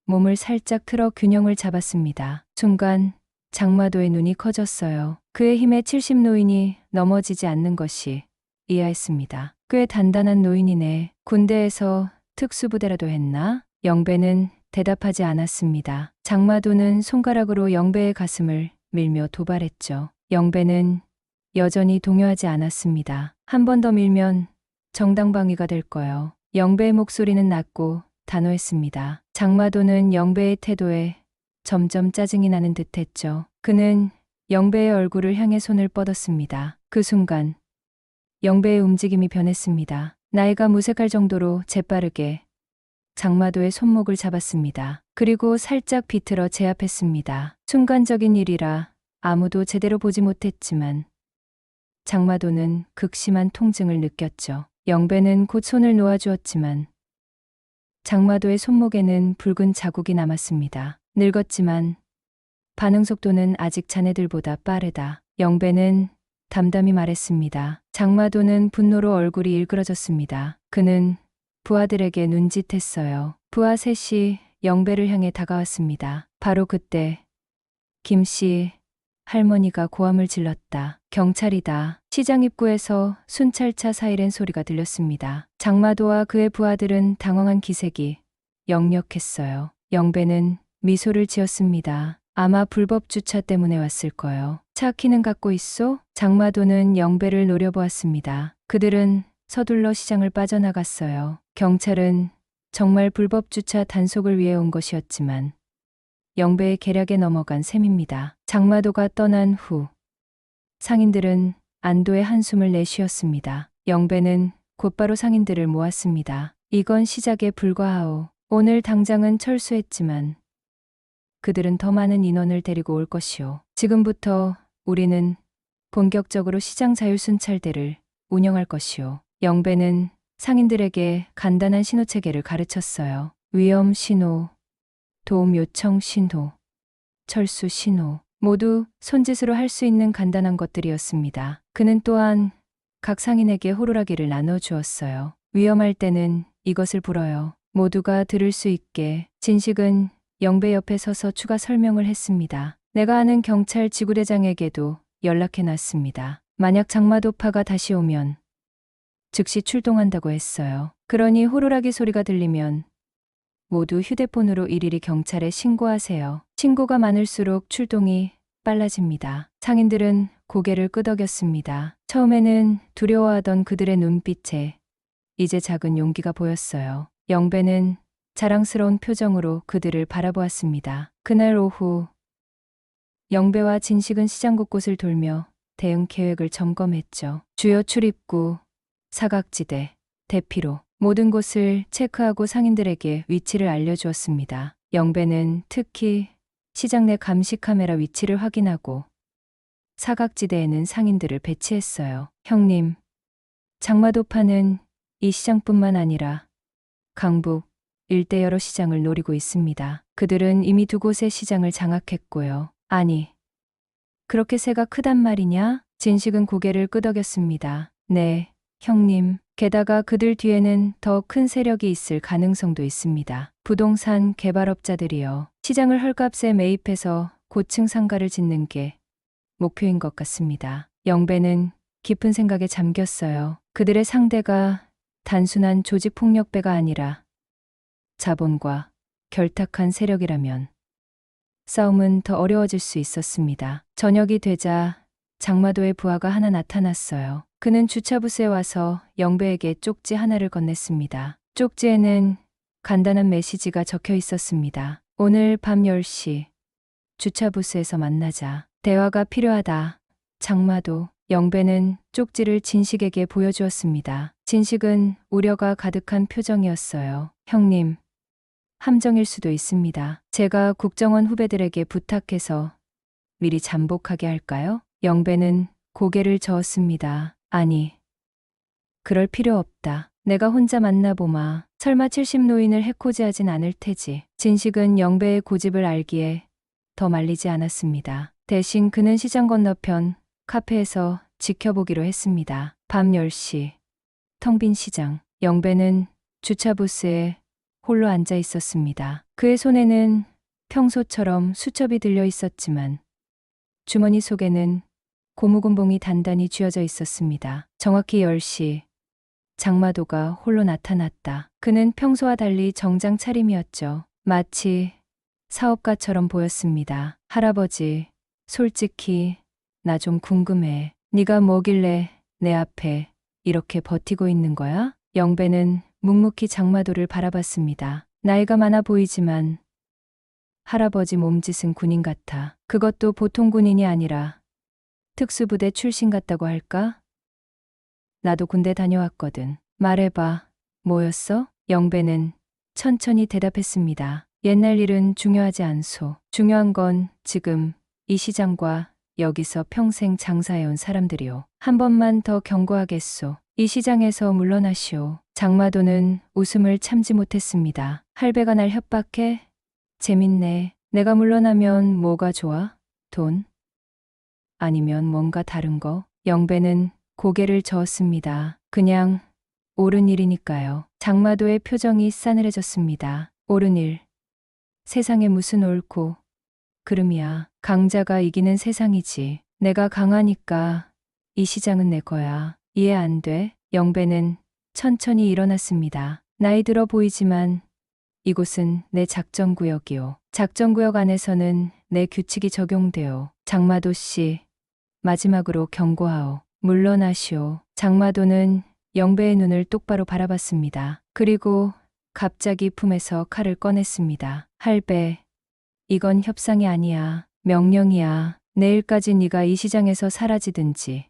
몸을 살짝 틀어 균형을 잡았습니다. 순간 장마도의 눈이 커졌어요. 그의 힘에 70 노인이 넘어지지 않는 것이 이해했습니다. 꽤 단단한 노인이네. 군대에서 특수부대라도 했나? 영배는 대답하지 않았습니다. 장마도는 손가락으로 영배의 가슴을 밀며 도발했죠. 영배는 여전히 동요하지 않았습니다. 한 번 더 밀면 정당방위가 될 거요. 영배의 목소리는 낮고 단호했습니다. 장마도는 영배의 태도에 점점 짜증이 나는 듯했죠. 그는 영배의 얼굴을 향해 손을 뻗었습니다. 그 순간 영배의 움직임이 변했습니다. 나이가 무색할 정도로 재빠르게 장마도의 손목을 잡았습니다. 그리고 살짝 비틀어 제압했습니다. 순간적인 일이라 아무도 제대로 보지 못했지만 장마도는 극심한 통증을 느꼈죠. 영배는 곧 손을 놓아주었지만 장마도의 손목에는 붉은 자국이 남았습니다. 늙었지만 반응 속도는 아직 자네들보다 빠르다. 영배는 담담히 말했습니다. 장마도는 분노로 얼굴이 일그러졌습니다. 그는 부하들에게 눈짓했어요. 부하 셋이 영배를 향해 다가왔습니다. 바로 그때 김씨 할머니가 고함을 질렀다. 경찰이다. 시장 입구에서 순찰차 사이렌 소리가 들렸습니다. 장마도와 그의 부하들은 당황한 기색이 역력했어요. 영배는 미소를 지었습니다. 아마 불법 주차 때문에 왔을 거요. 차 키는 갖고 있소? 장마도는 영배를 노려보았습니다. 그들은 서둘러 시장을 빠져나갔어요. 경찰은 정말 불법 주차 단속을 위해 온 것이었지만 영배의 계략에 넘어간 셈입니다. 장마도가 떠난 후 상인들은 안도의 한숨을 내쉬었습니다. 영배는 곧바로 상인들을 모았습니다. 이건 시작에 불과하오. 오늘 당장은 철수했지만 그들은 더 많은 인원을 데리고 올 것이오. 지금부터 우리는 본격적으로 시장 자율순찰대를 운영할 것이오. 영배는 상인들에게 간단한 신호 체계를 가르쳤어요. 위험 신호, 도움 요청 신호, 철수 신호, 모두 손짓으로 할 수 있는 간단한 것들이었습니다. 그는 또한 각 상인에게 호루라기를 나눠 주었어요. 위험할 때는 이것을 불어요. 모두가 들을 수 있게. 진식은 영배 옆에 서서 추가 설명을 했습니다. 내가 아는 경찰 지구대장에게도 연락해 놨습니다. 만약 장마도파가 다시 오면 즉시 출동한다고 했어요. 그러니 호루라기 소리가 들리면 모두 휴대폰으로 일일이 경찰에 신고하세요. 신고가 많을수록 출동이 빨라집니다. 상인들은 고개를 끄덕였습니다. 처음에는 두려워하던 그들의 눈빛에 이제 작은 용기가 보였어요. 영배는 자랑스러운 표정으로 그들을 바라보았습니다. 그날 오후 영배와 진식은 시장 곳곳을 돌며 대응 계획을 점검했죠. 주요 출입구, 사각지대, 대피로 모든 곳을 체크하고 상인들에게 위치를 알려주었습니다. 영배는 특히 시장 내 감시 카메라 위치를 확인하고 사각지대에는 상인들을 배치했어요. 형님, 장마도파는 이 시장뿐만 아니라 강북 일대 여러 시장을 노리고 있습니다. 그들은 이미 두 곳의 시장을 장악했고요. 아니, 그렇게 새가 크단 말이냐? 진식은 고개를 끄덕였습니다. 네, 형님. 게다가 그들 뒤에는 더 큰 세력이 있을 가능성도 있습니다. 부동산 개발업자들이요. 시장을 헐값에 매입해서 고층 상가를 짓는 게 목표인 것 같습니다. 영배는 깊은 생각에 잠겼어요. 그들의 상대가 단순한 조직폭력배가 아니라 자본과 결탁한 세력이라면 싸움은 더 어려워질 수 있었습니다. 저녁이 되자 장마도의 부하가 하나 나타났어요. 그는 주차부스에 와서 영배에게 쪽지 하나를 건넸습니다. 쪽지에는 간단한 메시지가 적혀 있었습니다. 오늘 밤 10시 주차부스에서 만나자. 대화가 필요하다. 장마도. 영배는 쪽지를 진식에게 보여주었습니다. 진식은 우려가 가득한 표정이었어요. 형님, 함정일 수도 있습니다. 제가 국정원 후배들에게 부탁해서 미리 잠복하게 할까요? 영배는 고개를 저었습니다. 아니, 그럴 필요 없다. 내가 혼자 만나보마. 설마 70 노인을 해코지하진 않을 테지. 진식은 영배의 고집을 알기에 더 말리지 않았습니다. 대신 그는 시장 건너편 카페에서 지켜보기로 했습니다. 밤 10시, 텅 빈 시장. 영배는 주차 부스에 홀로 앉아 있었습니다. 그의 손에는 평소처럼 수첩이 들려 있었지만 주머니 속에는 고무곤봉이 단단히 쥐어져 있었습니다. 정확히 10시, 장마도가 홀로 나타났다. 그는 평소와 달리 정장 차림이었죠. 마치 사업가처럼 보였습니다. 할아버지, 솔직히 나 좀 궁금해. 네가 뭐길래 내 앞에 이렇게 버티고 있는 거야? 영배는 묵묵히 장마도를 바라봤습니다. 나이가 많아 보이지만 할아버지 몸짓은 군인 같아. 그것도 보통 군인이 아니라 특수부대 출신 같다고 할까? 나도 군대 다녀왔거든. 말해봐. 뭐였어? 영배는 천천히 대답했습니다. 옛날 일은 중요하지 않소. 중요한 건 지금 이 시장과 여기서 평생 장사해온 사람들이오. 한 번만 더 경고하겠소. 이 시장에서 물러나시오. 장마도는 웃음을 참지 못했습니다. 할배가 날 협박해? 재밌네. 내가 물러나면 뭐가 좋아? 돈? 아니면 뭔가 다른 거? 영배는 고개를 저었습니다. 그냥 옳은 일이니까요. 장마도의 표정이 싸늘해졌습니다. 옳은 일. 세상에 무슨 옳고 그름이야. 강자가 이기는 세상이지. 내가 강하니까 이 시장은 내 거야. 이해 안 돼? 영배는 천천히 일어났습니다. 나이 들어 보이지만 이곳은 내 작전구역이오. 작전구역 안에서는 내 규칙이 적용되오. 장마도 씨, 마지막으로 경고하오. 물러나시오. 장마도는 영배의 눈을 똑바로 바라봤습니다. 그리고 갑자기 품에서 칼을 꺼냈습니다. 할배, 이건 협상이 아니야. 명령이야. 내일까지 네가 이 시장에서 사라지든지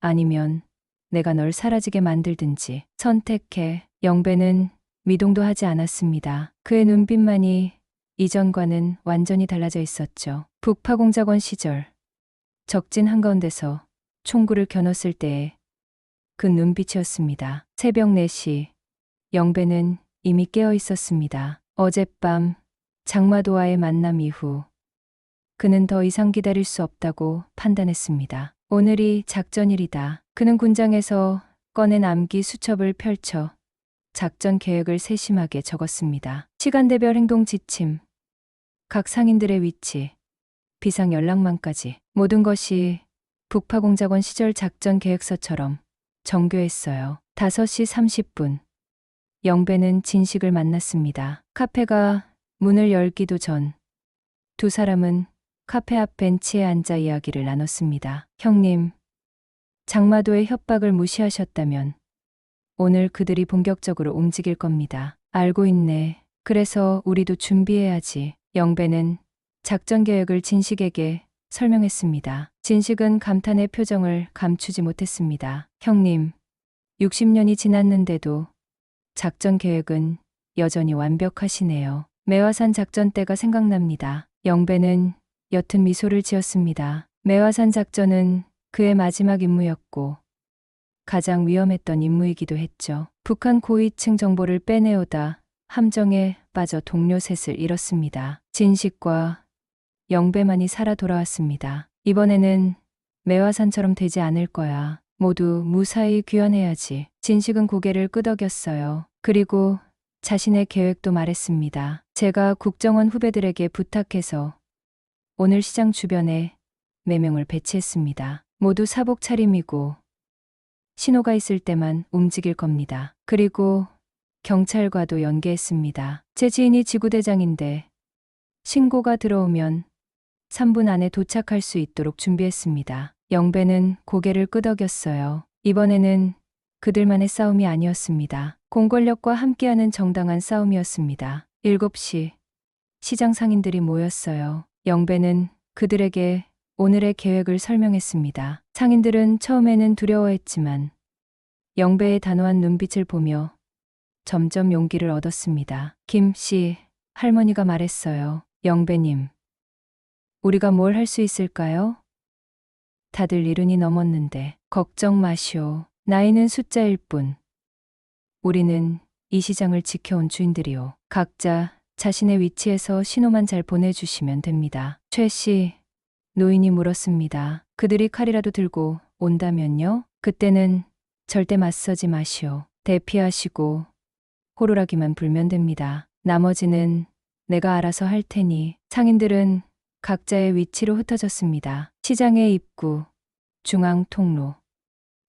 아니면 내가 널 사라지게 만들든지 선택해. 영배는 미동도 하지 않았습니다. 그의 눈빛만이 이전과는 완전히 달라져 있었죠. 북파공작원 시절 적진 한가운데서 총구를 겨눴을 때의 그 눈빛이었습니다. 새벽 4시 영배는 이미 깨어 있었습니다. 어젯밤 장마도와의 만남 이후 그는 더 이상 기다릴 수 없다고 판단했습니다. 오늘이 작전일이다. 그는 군장에서 꺼낸 암기 수첩을 펼쳐 작전 계획을 세심하게 적었습니다. 시간대별 행동 지침, 각 상인들의 위치, 비상 연락망까지 모든 것이 북파공작원 시절 작전 계획서처럼 정교했어요. 5시 30분 영배는 진식을 만났습니다. 카페가 문을 열기도 전 두 사람은 카페 앞 벤치에 앉아 이야기를 나눴습니다. 형님, 장마도의 협박을 무시하셨다면 오늘 그들이 본격적으로 움직일 겁니다. 알고 있네. 그래서 우리도 준비해야지. 영배는 작전 계획을 진식에게 설명했습니다. 진식은 감탄의 표정을 감추지 못했습니다. 형님, 60년이 지났는데도 작전 계획은 여전히 완벽하시네요. 매화산 작전 때가 생각납니다. 영배는 옅은 미소를 지었습니다. 매화산 작전은 그의 마지막 임무였고 가장 위험했던 임무이기도 했죠. 북한 고위층 정보를 빼내오다 함정에 빠져 동료 셋을 잃었습니다. 진식과 영배만이 살아 돌아왔습니다. 이번에는 매화산처럼 되지 않을 거야. 모두 무사히 귀환해야지. 진식은 고개를 끄덕였어요. 그리고 자신의 계획도 말했습니다. 제가 국정원 후배들에게 부탁해서 오늘 시장 주변에 4명을 배치했습니다. 모두 사복 차림이고 신호가 있을 때만 움직일 겁니다. 그리고 경찰과도 연계했습니다. 제 지인이 지구대장인데 신고가 들어오면 3분 안에 도착할 수 있도록 준비했습니다. 영배는 고개를 끄덕였어요. 이번에는 그들만의 싸움이 아니었습니다. 공권력과 함께하는 정당한 싸움이었습니다. 7시 시장 상인들이 모였어요. 영배는 그들에게 오늘의 계획을 설명했습니다. 상인들은 처음에는 두려워했지만 영배의 단호한 눈빛을 보며 점점 용기를 얻었습니다. 김 씨, 할머니가 말했어요. 영배님, 우리가 뭘 할 수 있을까요? 다들 70이 넘었는데 걱정 마시오. 나이는 숫자일 뿐. 우리는 이 시장을 지켜온 주인들이오. 각자 자신의 위치에서 신호만 잘 보내주시면 됩니다. 최 씨, 노인이 물었습니다. 그들이 칼이라도 들고 온다면요? 그때는 절대 맞서지 마시오. 대피하시고 호루라기만 불면 됩니다. 나머지는 내가 알아서 할 테니. 상인들은 각자의 위치로 흩어졌습니다. 시장의 입구, 중앙 통로,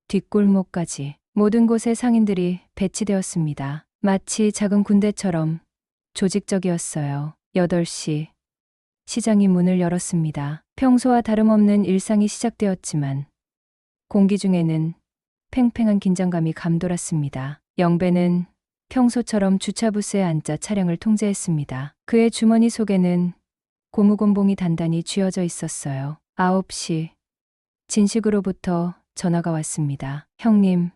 뒷골목까지 모든 곳에 상인들이 배치되었습니다. 마치 작은 군대처럼 조직적이었어요. 8시 시장이 문을 열었습니다. 평소와 다름없는 일상이 시작되었지만 공기 중에는 팽팽한 긴장감이 감돌았습니다. 영배는 평소처럼 주차부스에 앉아 차량을 통제했습니다. 그의 주머니 속에는 고무곤봉이 단단히 쥐어져 있었어요. 9시 진식으로부터 전화가 왔습니다. 형님,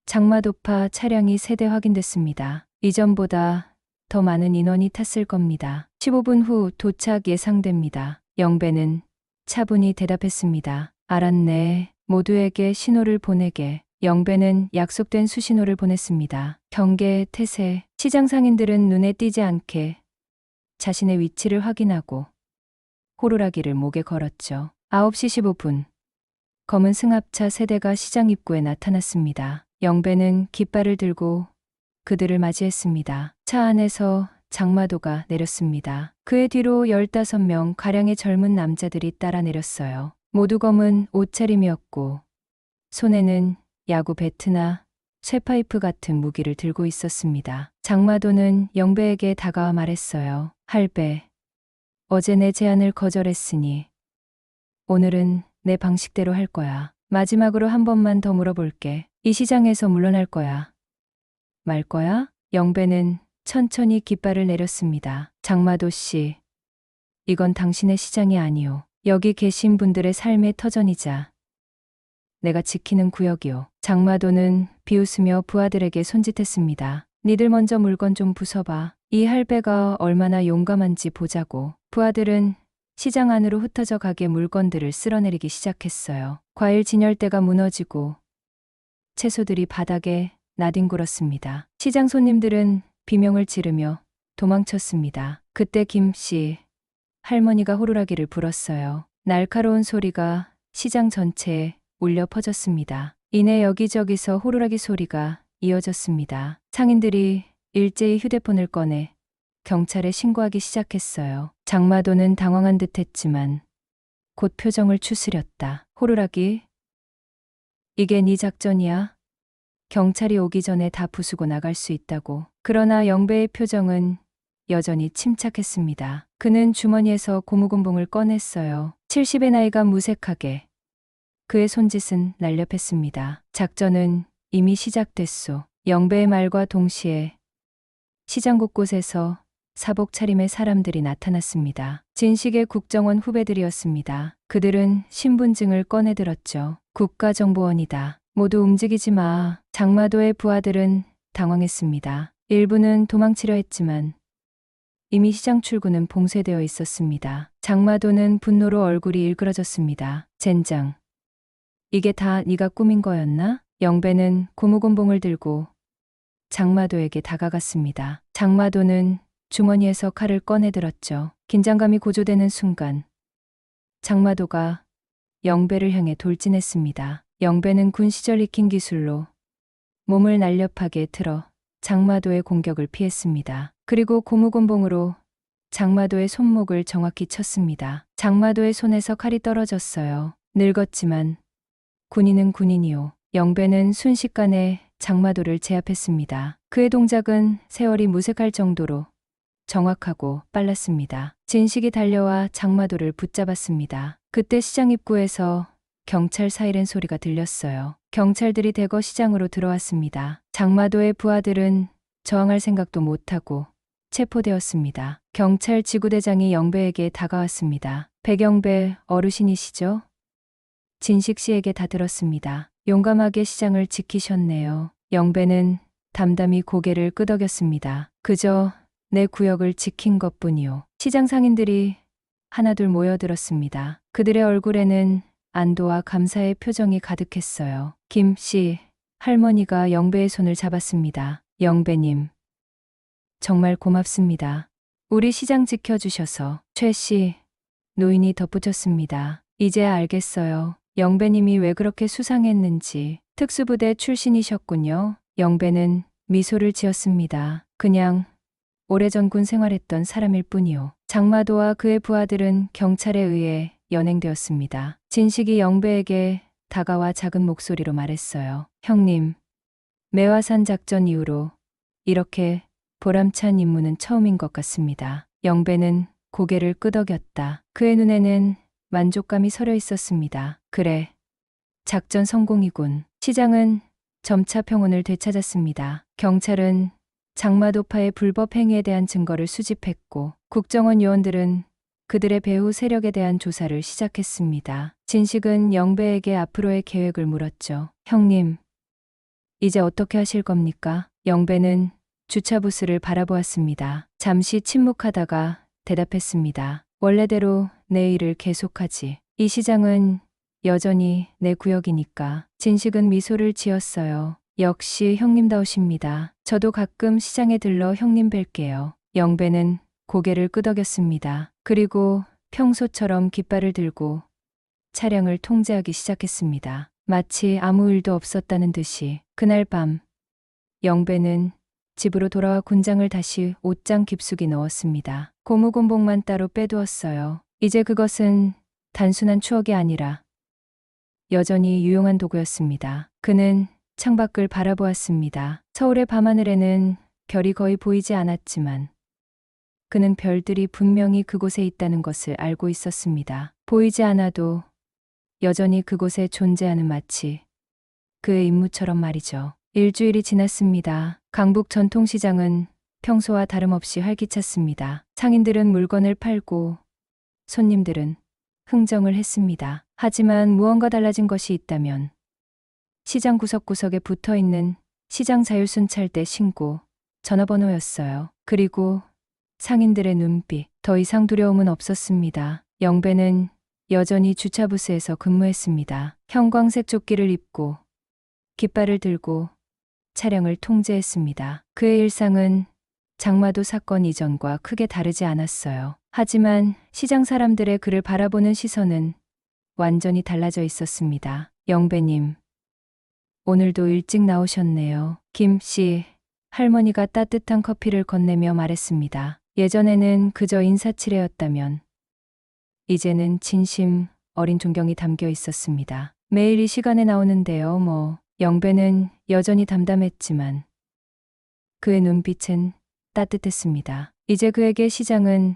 장마도파 차량이 3대 확인됐습니다. 이전보다 더 많은 인원이 탔을 겁니다. 15분 후 도착 예상됩니다. 영배는 차분히 대답했습니다. 알았네. 모두에게 신호를 보내게. 영배는 약속된 수신호를 보냈습니다. 경계, 태세. 시장 상인들은 눈에 띄지 않게 자신의 위치를 확인하고 호루라기를 목에 걸었죠. 9시 15분. 검은 승합차 3대가 시장 입구에 나타났습니다. 영배는 깃발을 들고 그들을 맞이했습니다. 차 안에서 장마도가 내렸습니다. 그의 뒤로 15명 가량의 젊은 남자들이 따라 내렸어요. 모두 검은 옷차림이었고 손에는 야구 배트나 쇠파이프 같은 무기를 들고 있었습니다. 장마도는 영배에게 다가와 말했어요. 할배, 어제 내 제안을 거절했으니 오늘은 내 방식대로 할 거야. 마지막으로 한 번만 더 물어볼게. 이 시장에서 물러날 거야. 말 거야? 영배는 천천히 깃발을 내렸습니다. 장마도 씨, 이건 당신의 시장이 아니오. 여기 계신 분들의 삶의 터전이자 내가 지키는 구역이오. 장마도는 비웃으며 부하들에게 손짓했습니다. 니들 먼저 물건 좀 부숴봐. 이 할배가 얼마나 용감한지 보자고. 부하들은 시장 안으로 흩어져 가게 물건들을 쓸어내리기 시작했어요. 과일 진열대가 무너지고 채소들이 바닥에 나뒹굴었습니다. 시장 손님들은 비명을 지르며 도망쳤습니다. 그때 김 씨, 할머니가 호루라기를 불었어요. 날카로운 소리가 시장 전체에 울려 퍼졌습니다. 이내 여기저기서 호루라기 소리가 이어졌습니다. 상인들이 일제히 휴대폰을 꺼내 경찰에 신고하기 시작했어요. 장마도는 당황한 듯했지만 곧 표정을 추스렸다. 호루라기? 이게 네 작전이야? 경찰이 오기 전에 다 부수고 나갈 수 있다고. 그러나 영배의 표정은 여전히 침착했습니다. 그는 주머니에서 고무곤봉을 꺼냈어요. 70의 나이가 무색하게. 그의 손짓은 날렵했습니다. 작전은 이미 시작됐소. 영배의 말과 동시에 시장 곳곳에서 사복 차림의 사람들이 나타났습니다. 진식의 국정원 후배들이었습니다. 그들은 신분증을 꺼내들었죠. 국가정보원이다. 모두 움직이지 마. 장마도의 부하들은 당황했습니다. 일부는 도망치려 했지만 이미 시장 출구는 봉쇄되어 있었습니다. 장마도는 분노로 얼굴이 일그러졌습니다. 젠장. 이게 다 네가 꾸민 거였나? 영배는 고무곤봉을 들고 장마도에게 다가갔습니다. 장마도는 주머니에서 칼을 꺼내들었죠. 긴장감이 고조되는 순간 장마도가 영배를 향해 돌진했습니다. 영배는 군 시절 익힌 기술로 몸을 날렵하게 틀어 장마도의 공격을 피했습니다. 그리고 고무곤봉으로 장마도의 손목을 정확히 쳤습니다. 장마도의 손에서 칼이 떨어졌어요. 늙었지만 군인은 군인이요. 영배는 순식간에 장마도를 제압했습니다. 그의 동작은 세월이 무색할 정도로 정확하고 빨랐습니다. 진식이 달려와 장마도를 붙잡았습니다. 그때 시장 입구에서 경찰 사이렌 소리가 들렸어요. 경찰들이 대거 시장으로 들어왔습니다. 장마도의 부하들은 저항할 생각도 못하고 체포되었습니다. 경찰 지구대장이 영배에게 다가왔습니다. 백영배 어르신이시죠? 진식 씨에게 다 들었습니다. 용감하게 시장을 지키셨네요. 영배는 담담히 고개를 끄덕였습니다. 그저 내 구역을 지킨 것뿐이요. 시장 상인들이 하나둘 모여들었습니다. 그들의 얼굴에는 안도와 감사의 표정이 가득했어요. 김 씨, 할머니가 영배의 손을 잡았습니다. 영배님, 정말 고맙습니다. 우리 시장 지켜주셔서. 최 씨, 노인이 덧붙였습니다. 이제야 알겠어요. 영배님이 왜 그렇게 수상했는지. 특수부대 출신이셨군요. 영배는 미소를 지었습니다. 그냥 오래전 군 생활했던 사람일 뿐이요. 장마도와 그의 부하들은 경찰에 의해 연행되었습니다. 진식이 영배에게 다가와 작은 목소리로 말했어요. 형님, 매화산 작전 이후로 이렇게 보람찬 임무는 처음인 것 같습니다. 영배는 고개를 끄덕였다. 그의 눈에는 만족감이 서려 있었습니다. 그래, 작전 성공이군. 시장은 점차 평온을 되찾았습니다. 경찰은 장마도파의 불법 행위에 대한 증거를 수집했고 국정원 요원들은 그들의 배후 세력에 대한 조사를 시작했습니다. 진식은 영배에게 앞으로의 계획을 물었죠. 형님, 이제 어떻게 하실 겁니까? 영배는 주차 부스를 바라보았습니다. 잠시 침묵하다가 대답했습니다. 원래대로 내 일을 계속하지. 이 시장은 여전히 내 구역이니까. 진식은 미소를 지었어요. 역시 형님다우십니다. 저도 가끔 시장에 들러 형님 뵐게요. 영배는 고개를 끄덕였습니다. 그리고 평소처럼 깃발을 들고 차량을 통제하기 시작했습니다. 마치 아무 일도 없었다는 듯이. 그날 밤, 영배는 집으로 돌아와 군장을 다시 옷장 깊숙이 넣었습니다. 고무곤봉만 따로 빼두었어요. 이제 그것은 단순한 추억이 아니라 여전히 유용한 도구였습니다. 그는 창밖을 바라보았습니다. 서울의 밤하늘에는 별이 거의 보이지 않았지만 그는 별들이 분명히 그곳에 있다는 것을 알고 있었습니다. 보이지 않아도 여전히 그곳에 존재하는 마치 그의 임무처럼 말이죠. 일주일이 지났습니다. 강북 전통시장은 평소와 다름없이 활기찼습니다. 상인들은 물건을 팔고 손님들은 흥정을 했습니다. 하지만 무언가 달라진 것이 있다면 시장 구석구석에 붙어있는 시장 자율순찰대 신고 전화번호였어요. 그리고 상인들의 눈빛, 더 이상 두려움은 없었습니다. 영배는 여전히 주차부스에서 근무했습니다. 형광색 조끼를 입고 깃발을 들고 차량을 통제했습니다. 그의 일상은 장마도 사건 이전과 크게 다르지 않았어요. 하지만 시장 사람들의 그를 바라보는 시선은 완전히 달라져 있었습니다. 영배님, 오늘도 일찍 나오셨네요. 김 씨, 할머니가 따뜻한 커피를 건네며 말했습니다. 예전에는 그저 인사치레였다면 이제는 진심 어린 존경이 담겨 있었습니다. 매일 이 시간에 나오는데요, 뭐. 영배는 여전히 담담했지만 그의 눈빛은 따뜻했습니다. 이제 그에게 시장은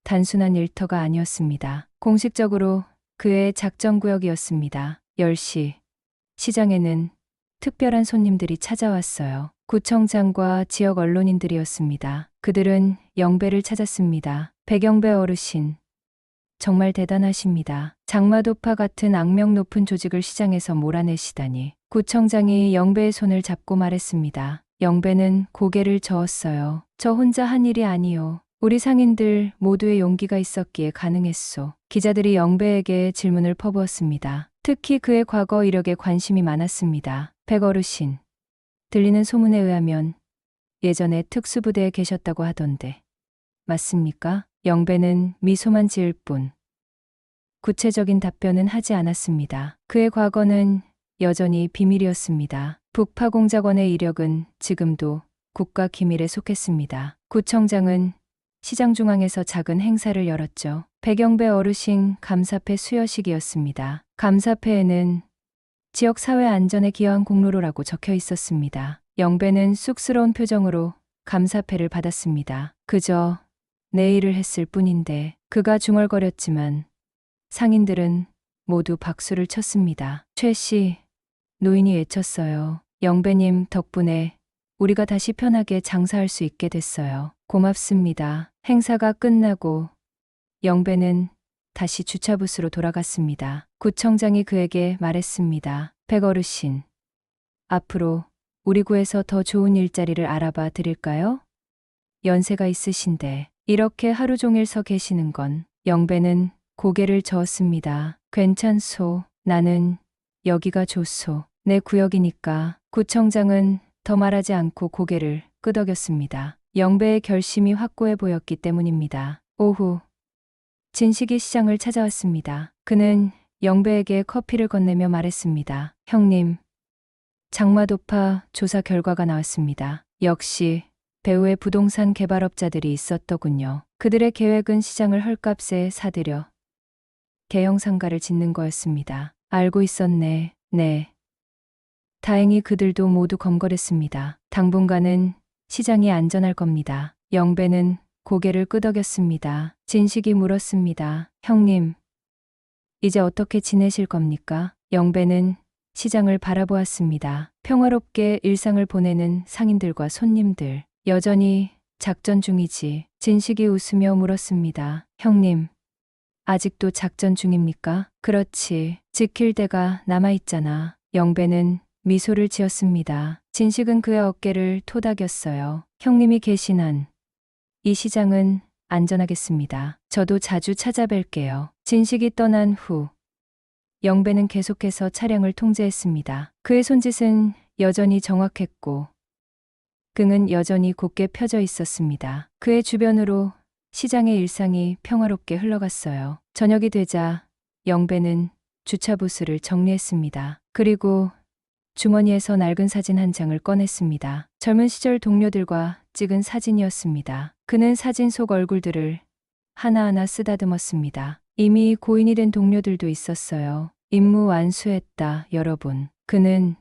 단순한 일터가 아니었습니다. 공식적으로 그의 작전구역이었습니다. 10시, 시장에는 특별한 손님들이 찾아왔어요. 구청장과 지역 언론인들이었습니다. 그들은 영배를 찾았습니다. 백영배 어르신, 정말 대단하십니다. 장마도파 같은 악명 높은 조직을 시장에서 몰아내시다니. 구청장이 영배의 손을 잡고 말했습니다. 영배는 고개를 저었어요. 저 혼자 한 일이 아니요. 우리 상인들 모두의 용기가 있었기에 가능했소. 기자들이 영배에게 질문을 퍼부었습니다. 특히 그의 과거 이력에 관심이 많았습니다. 백 어르신, 들리는 소문에 의하면 예전에 특수부대에 계셨다고 하던데 맞습니까? 영배는 미소만 지을 뿐 구체적인 답변은 하지 않았습니다. 그의 과거는 여전히 비밀이었습니다. 북파공작원의 이력은 지금도 국가 기밀에 속했습니다. 구청장은 시장 중앙에서 작은 행사를 열었죠. 백영배 어르신 감사패 수여식이었습니다. 감사패에는 지역 사회 안전에 기여한 공로로라고 적혀 있었습니다. 영배는 쑥스러운 표정으로 감사패를 받았습니다. 그저 내 일을 했을 뿐인데. 그가 중얼거렸지만 상인들은 모두 박수를 쳤습니다. 최 씨, 노인이 외쳤어요. 영배님 덕분에 우리가 다시 편하게 장사할 수 있게 됐어요. 고맙습니다. 행사가 끝나고 영배는 다시 주차부스로 돌아갔습니다. 구청장이 그에게 말했습니다. 백 어르신, 앞으로 우리 구에서 더 좋은 일자리를 알아봐 드릴까요? 연세가 있으신데 이렇게 하루 종일 서 계시는 건. 영배는 고개를 저었습니다. 괜찮소. 나는 여기가 좋소. 내 구역이니까. 구청장은 더 말하지 않고 고개를 끄덕였습니다. 영배의 결심이 확고해 보였기 때문입니다. 오후 진식이 시장을 찾아왔습니다. 그는 영배에게 커피를 건네며 말했습니다. 형님, 장마도파 조사 결과가 나왔습니다. 역시 배후에 부동산 개발업자들이 있었더군요. 그들의 계획은 시장을 헐값에 사들여 대형 상가를 짓는 거였습니다. 알고 있었네. 네. 다행히 그들도 모두 검거했습니다. 당분간은 시장이 안전할 겁니다. 영배는 고개를 끄덕였습니다. 진식이 물었습니다. 형님, 이제 어떻게 지내실 겁니까? 영배는 시장을 바라보았습니다. 평화롭게 일상을 보내는 상인들과 손님들. 여전히 작전 중이지. 진식이 웃으며 물었습니다. 형님, 아직도 작전 중입니까? 그렇지. 지킬 데가 남아있잖아. 영배는 미소를 지었습니다. 진식은 그의 어깨를 토닥였어요. 형님이 계신 한 이 시장은 안전하겠습니다. 저도 자주 찾아뵐게요. 진식이 떠난 후 영배는 계속해서 차량을 통제했습니다. 그의 손짓은 여전히 정확했고 등은 여전히 곧게 펴져 있었습니다. 그의 주변으로 시장의 일상이 평화롭게 흘러갔어요. 저녁이 되자 영배는 주차 부스를 정리했습니다. 그리고 주머니에서 낡은 사진 한 장을 꺼냈습니다. 젊은 시절 동료들과 찍은 사진이었습니다. 그는 사진 속 얼굴들을 하나하나 쓰다듬었습니다. 이미 고인이 된 동료들도 있었어요. 임무 완수했다, 여러분. 그는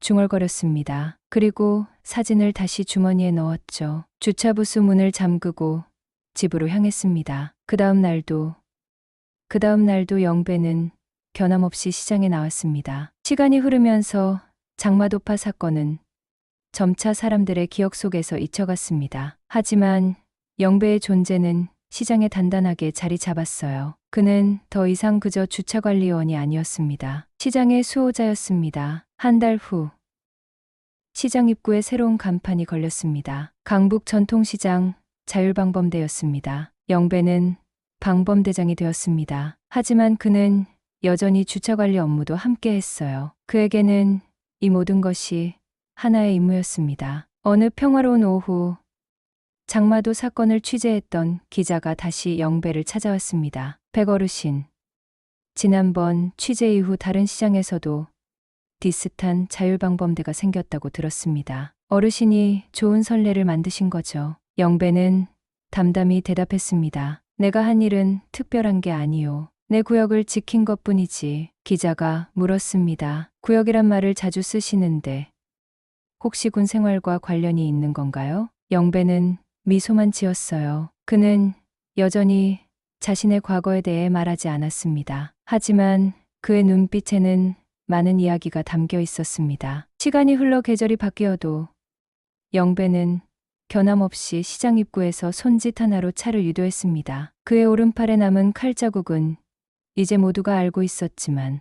중얼거렸습니다. 그리고 사진을 다시 주머니에 넣었죠. 주차부스 문을 잠그고 집으로 향했습니다. 그 다음 날도 영배는 변함없이 시장에 나왔습니다. 시간이 흐르면서 장마도파 사건은 점차 사람들의 기억 속에서 잊혀갔습니다. 하지만 영배의 존재는 시장에 단단하게 자리 잡았어요. 그는 더 이상 그저 주차관리원이 아니었습니다. 시장의 수호자였습니다. 한 달 후, 시장 입구에 새로운 간판이 걸렸습니다. 강북 전통시장 자율방범대였습니다. 영배는 방범대장이 되었습니다. 하지만 그는 여전히 주차관리 업무도 함께 했어요. 그에게는 이 모든 것이 하나의 임무였습니다. 어느 평화로운 오후, 장마도 사건을 취재했던 기자가 다시 영배를 찾아왔습니다. 백어르신, 지난번 취재 이후 다른 시장에서도 비슷한 자율방범대가 생겼다고 들었습니다. 어르신이 좋은 선례를 만드신 거죠. 영배는 담담히 대답했습니다. 내가 한 일은 특별한 게 아니요. 내 구역을 지킨 것뿐이지. 기자가 물었습니다. 구역이란 말을 자주 쓰시는데 혹시 군 생활과 관련이 있는 건가요? 영배는 미소만 지었어요. 그는 여전히 자신의 과거에 대해 말하지 않았습니다. 하지만 그의 눈빛에는 많은 이야기가 담겨 있었습니다. 시간이 흘러 계절이 바뀌어도 영배는 변함없이 시장 입구에서 손짓 하나로 차를 유도했습니다. 그의 오른팔에 남은 칼자국은 이제 모두가 알고 있었지만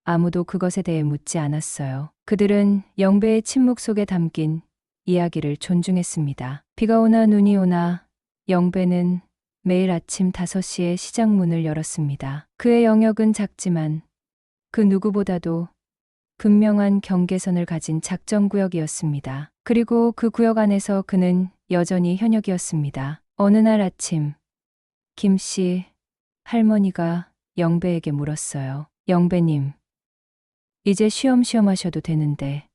아무도 그것에 대해 묻지 않았어요. 그들은 영배의 침묵 속에 담긴 이야기를 존중했습니다. 비가 오나 눈이 오나 영배는 매일 아침 5시에 시장 문을 열었습니다. 그의 영역은 작지만 그 누구보다도 분명한 경계선을 가진 작전구역이었습니다. 그리고 그 구역 안에서 그는 여전히 현역이었습니다. 어느 날 아침, 김씨 할머니가 영배에게 물었어요. 영배님, 이제 쉬엄쉬엄 하셔도 되는데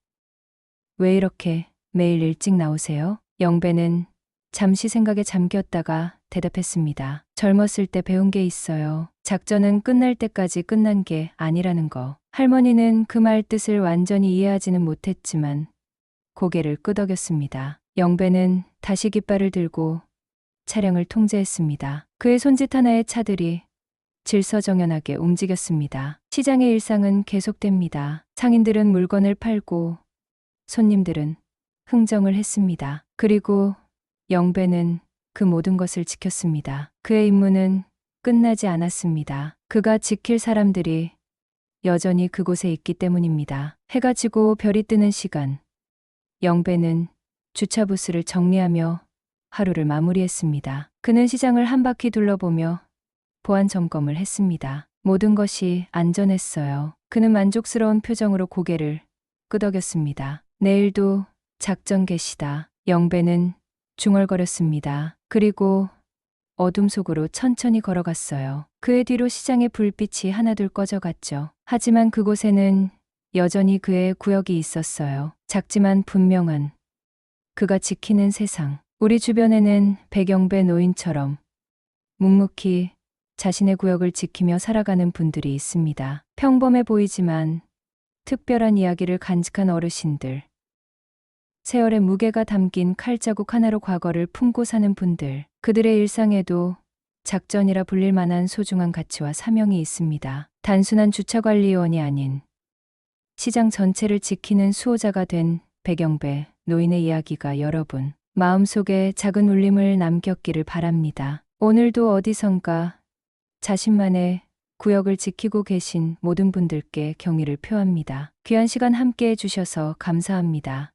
왜 이렇게 매일 일찍 나오세요? 영배는 잠시 생각에 잠겼다가 대답했습니다. 젊었을 때 배운 게 있어요. 작전은 끝날 때까지 끝난 게 아니라는 거. 할머니는 그 말 뜻을 완전히 이해하지는 못했지만 고개를 끄덕였습니다. 영배는 다시 깃발을 들고 차량을 통제했습니다. 그의 손짓 하나의 차들이 질서정연하게 움직였습니다. 시장의 일상은 계속됩니다. 상인들은 물건을 팔고 손님들은 흥정을 했습니다. 그리고 영배는 그 모든 것을 지켰습니다. 그의 임무는 끝나지 않았습니다. 그가 지킬 사람들이 여전히 그곳에 있기 때문입니다. 해가 지고 별이 뜨는 시간, 영배는 주차부스를 정리하며 하루를 마무리했습니다. 그는 시장을 한 바퀴 둘러보며 보안 점검을 했습니다. 모든 것이 안전했어요. 그는 만족스러운 표정으로 고개를 끄덕였습니다. 내일도 작전 개시다. 영배는 중얼거렸습니다. 그리고 어둠 속으로 천천히 걸어갔어요. 그의 뒤로 시장의 불빛이 하나둘 꺼져갔죠. 하지만 그곳에는 여전히 그의 구역이 있었어요. 작지만 분명한 그가 지키는 세상. 우리 주변에는 백영배 노인처럼 묵묵히 자신의 구역을 지키며 살아가는 분들이 있습니다. 평범해 보이지만 특별한 이야기를 간직한 어르신들. 세월의 무게가 담긴 칼자국 하나로 과거를 품고 사는 분들. 그들의 일상에도 작전이라 불릴 만한 소중한 가치와 사명이 있습니다. 단순한 주차관리원이 아닌 시장 전체를 지키는 수호자가 된 백영배 노인의 이야기가 여러분 마음속에 작은 울림을 남겼기를 바랍니다. 오늘도 어디선가 자신만의 구역을 지키고 계신 모든 분들께 경의를 표합니다. 귀한 시간 함께 해주셔서 감사합니다.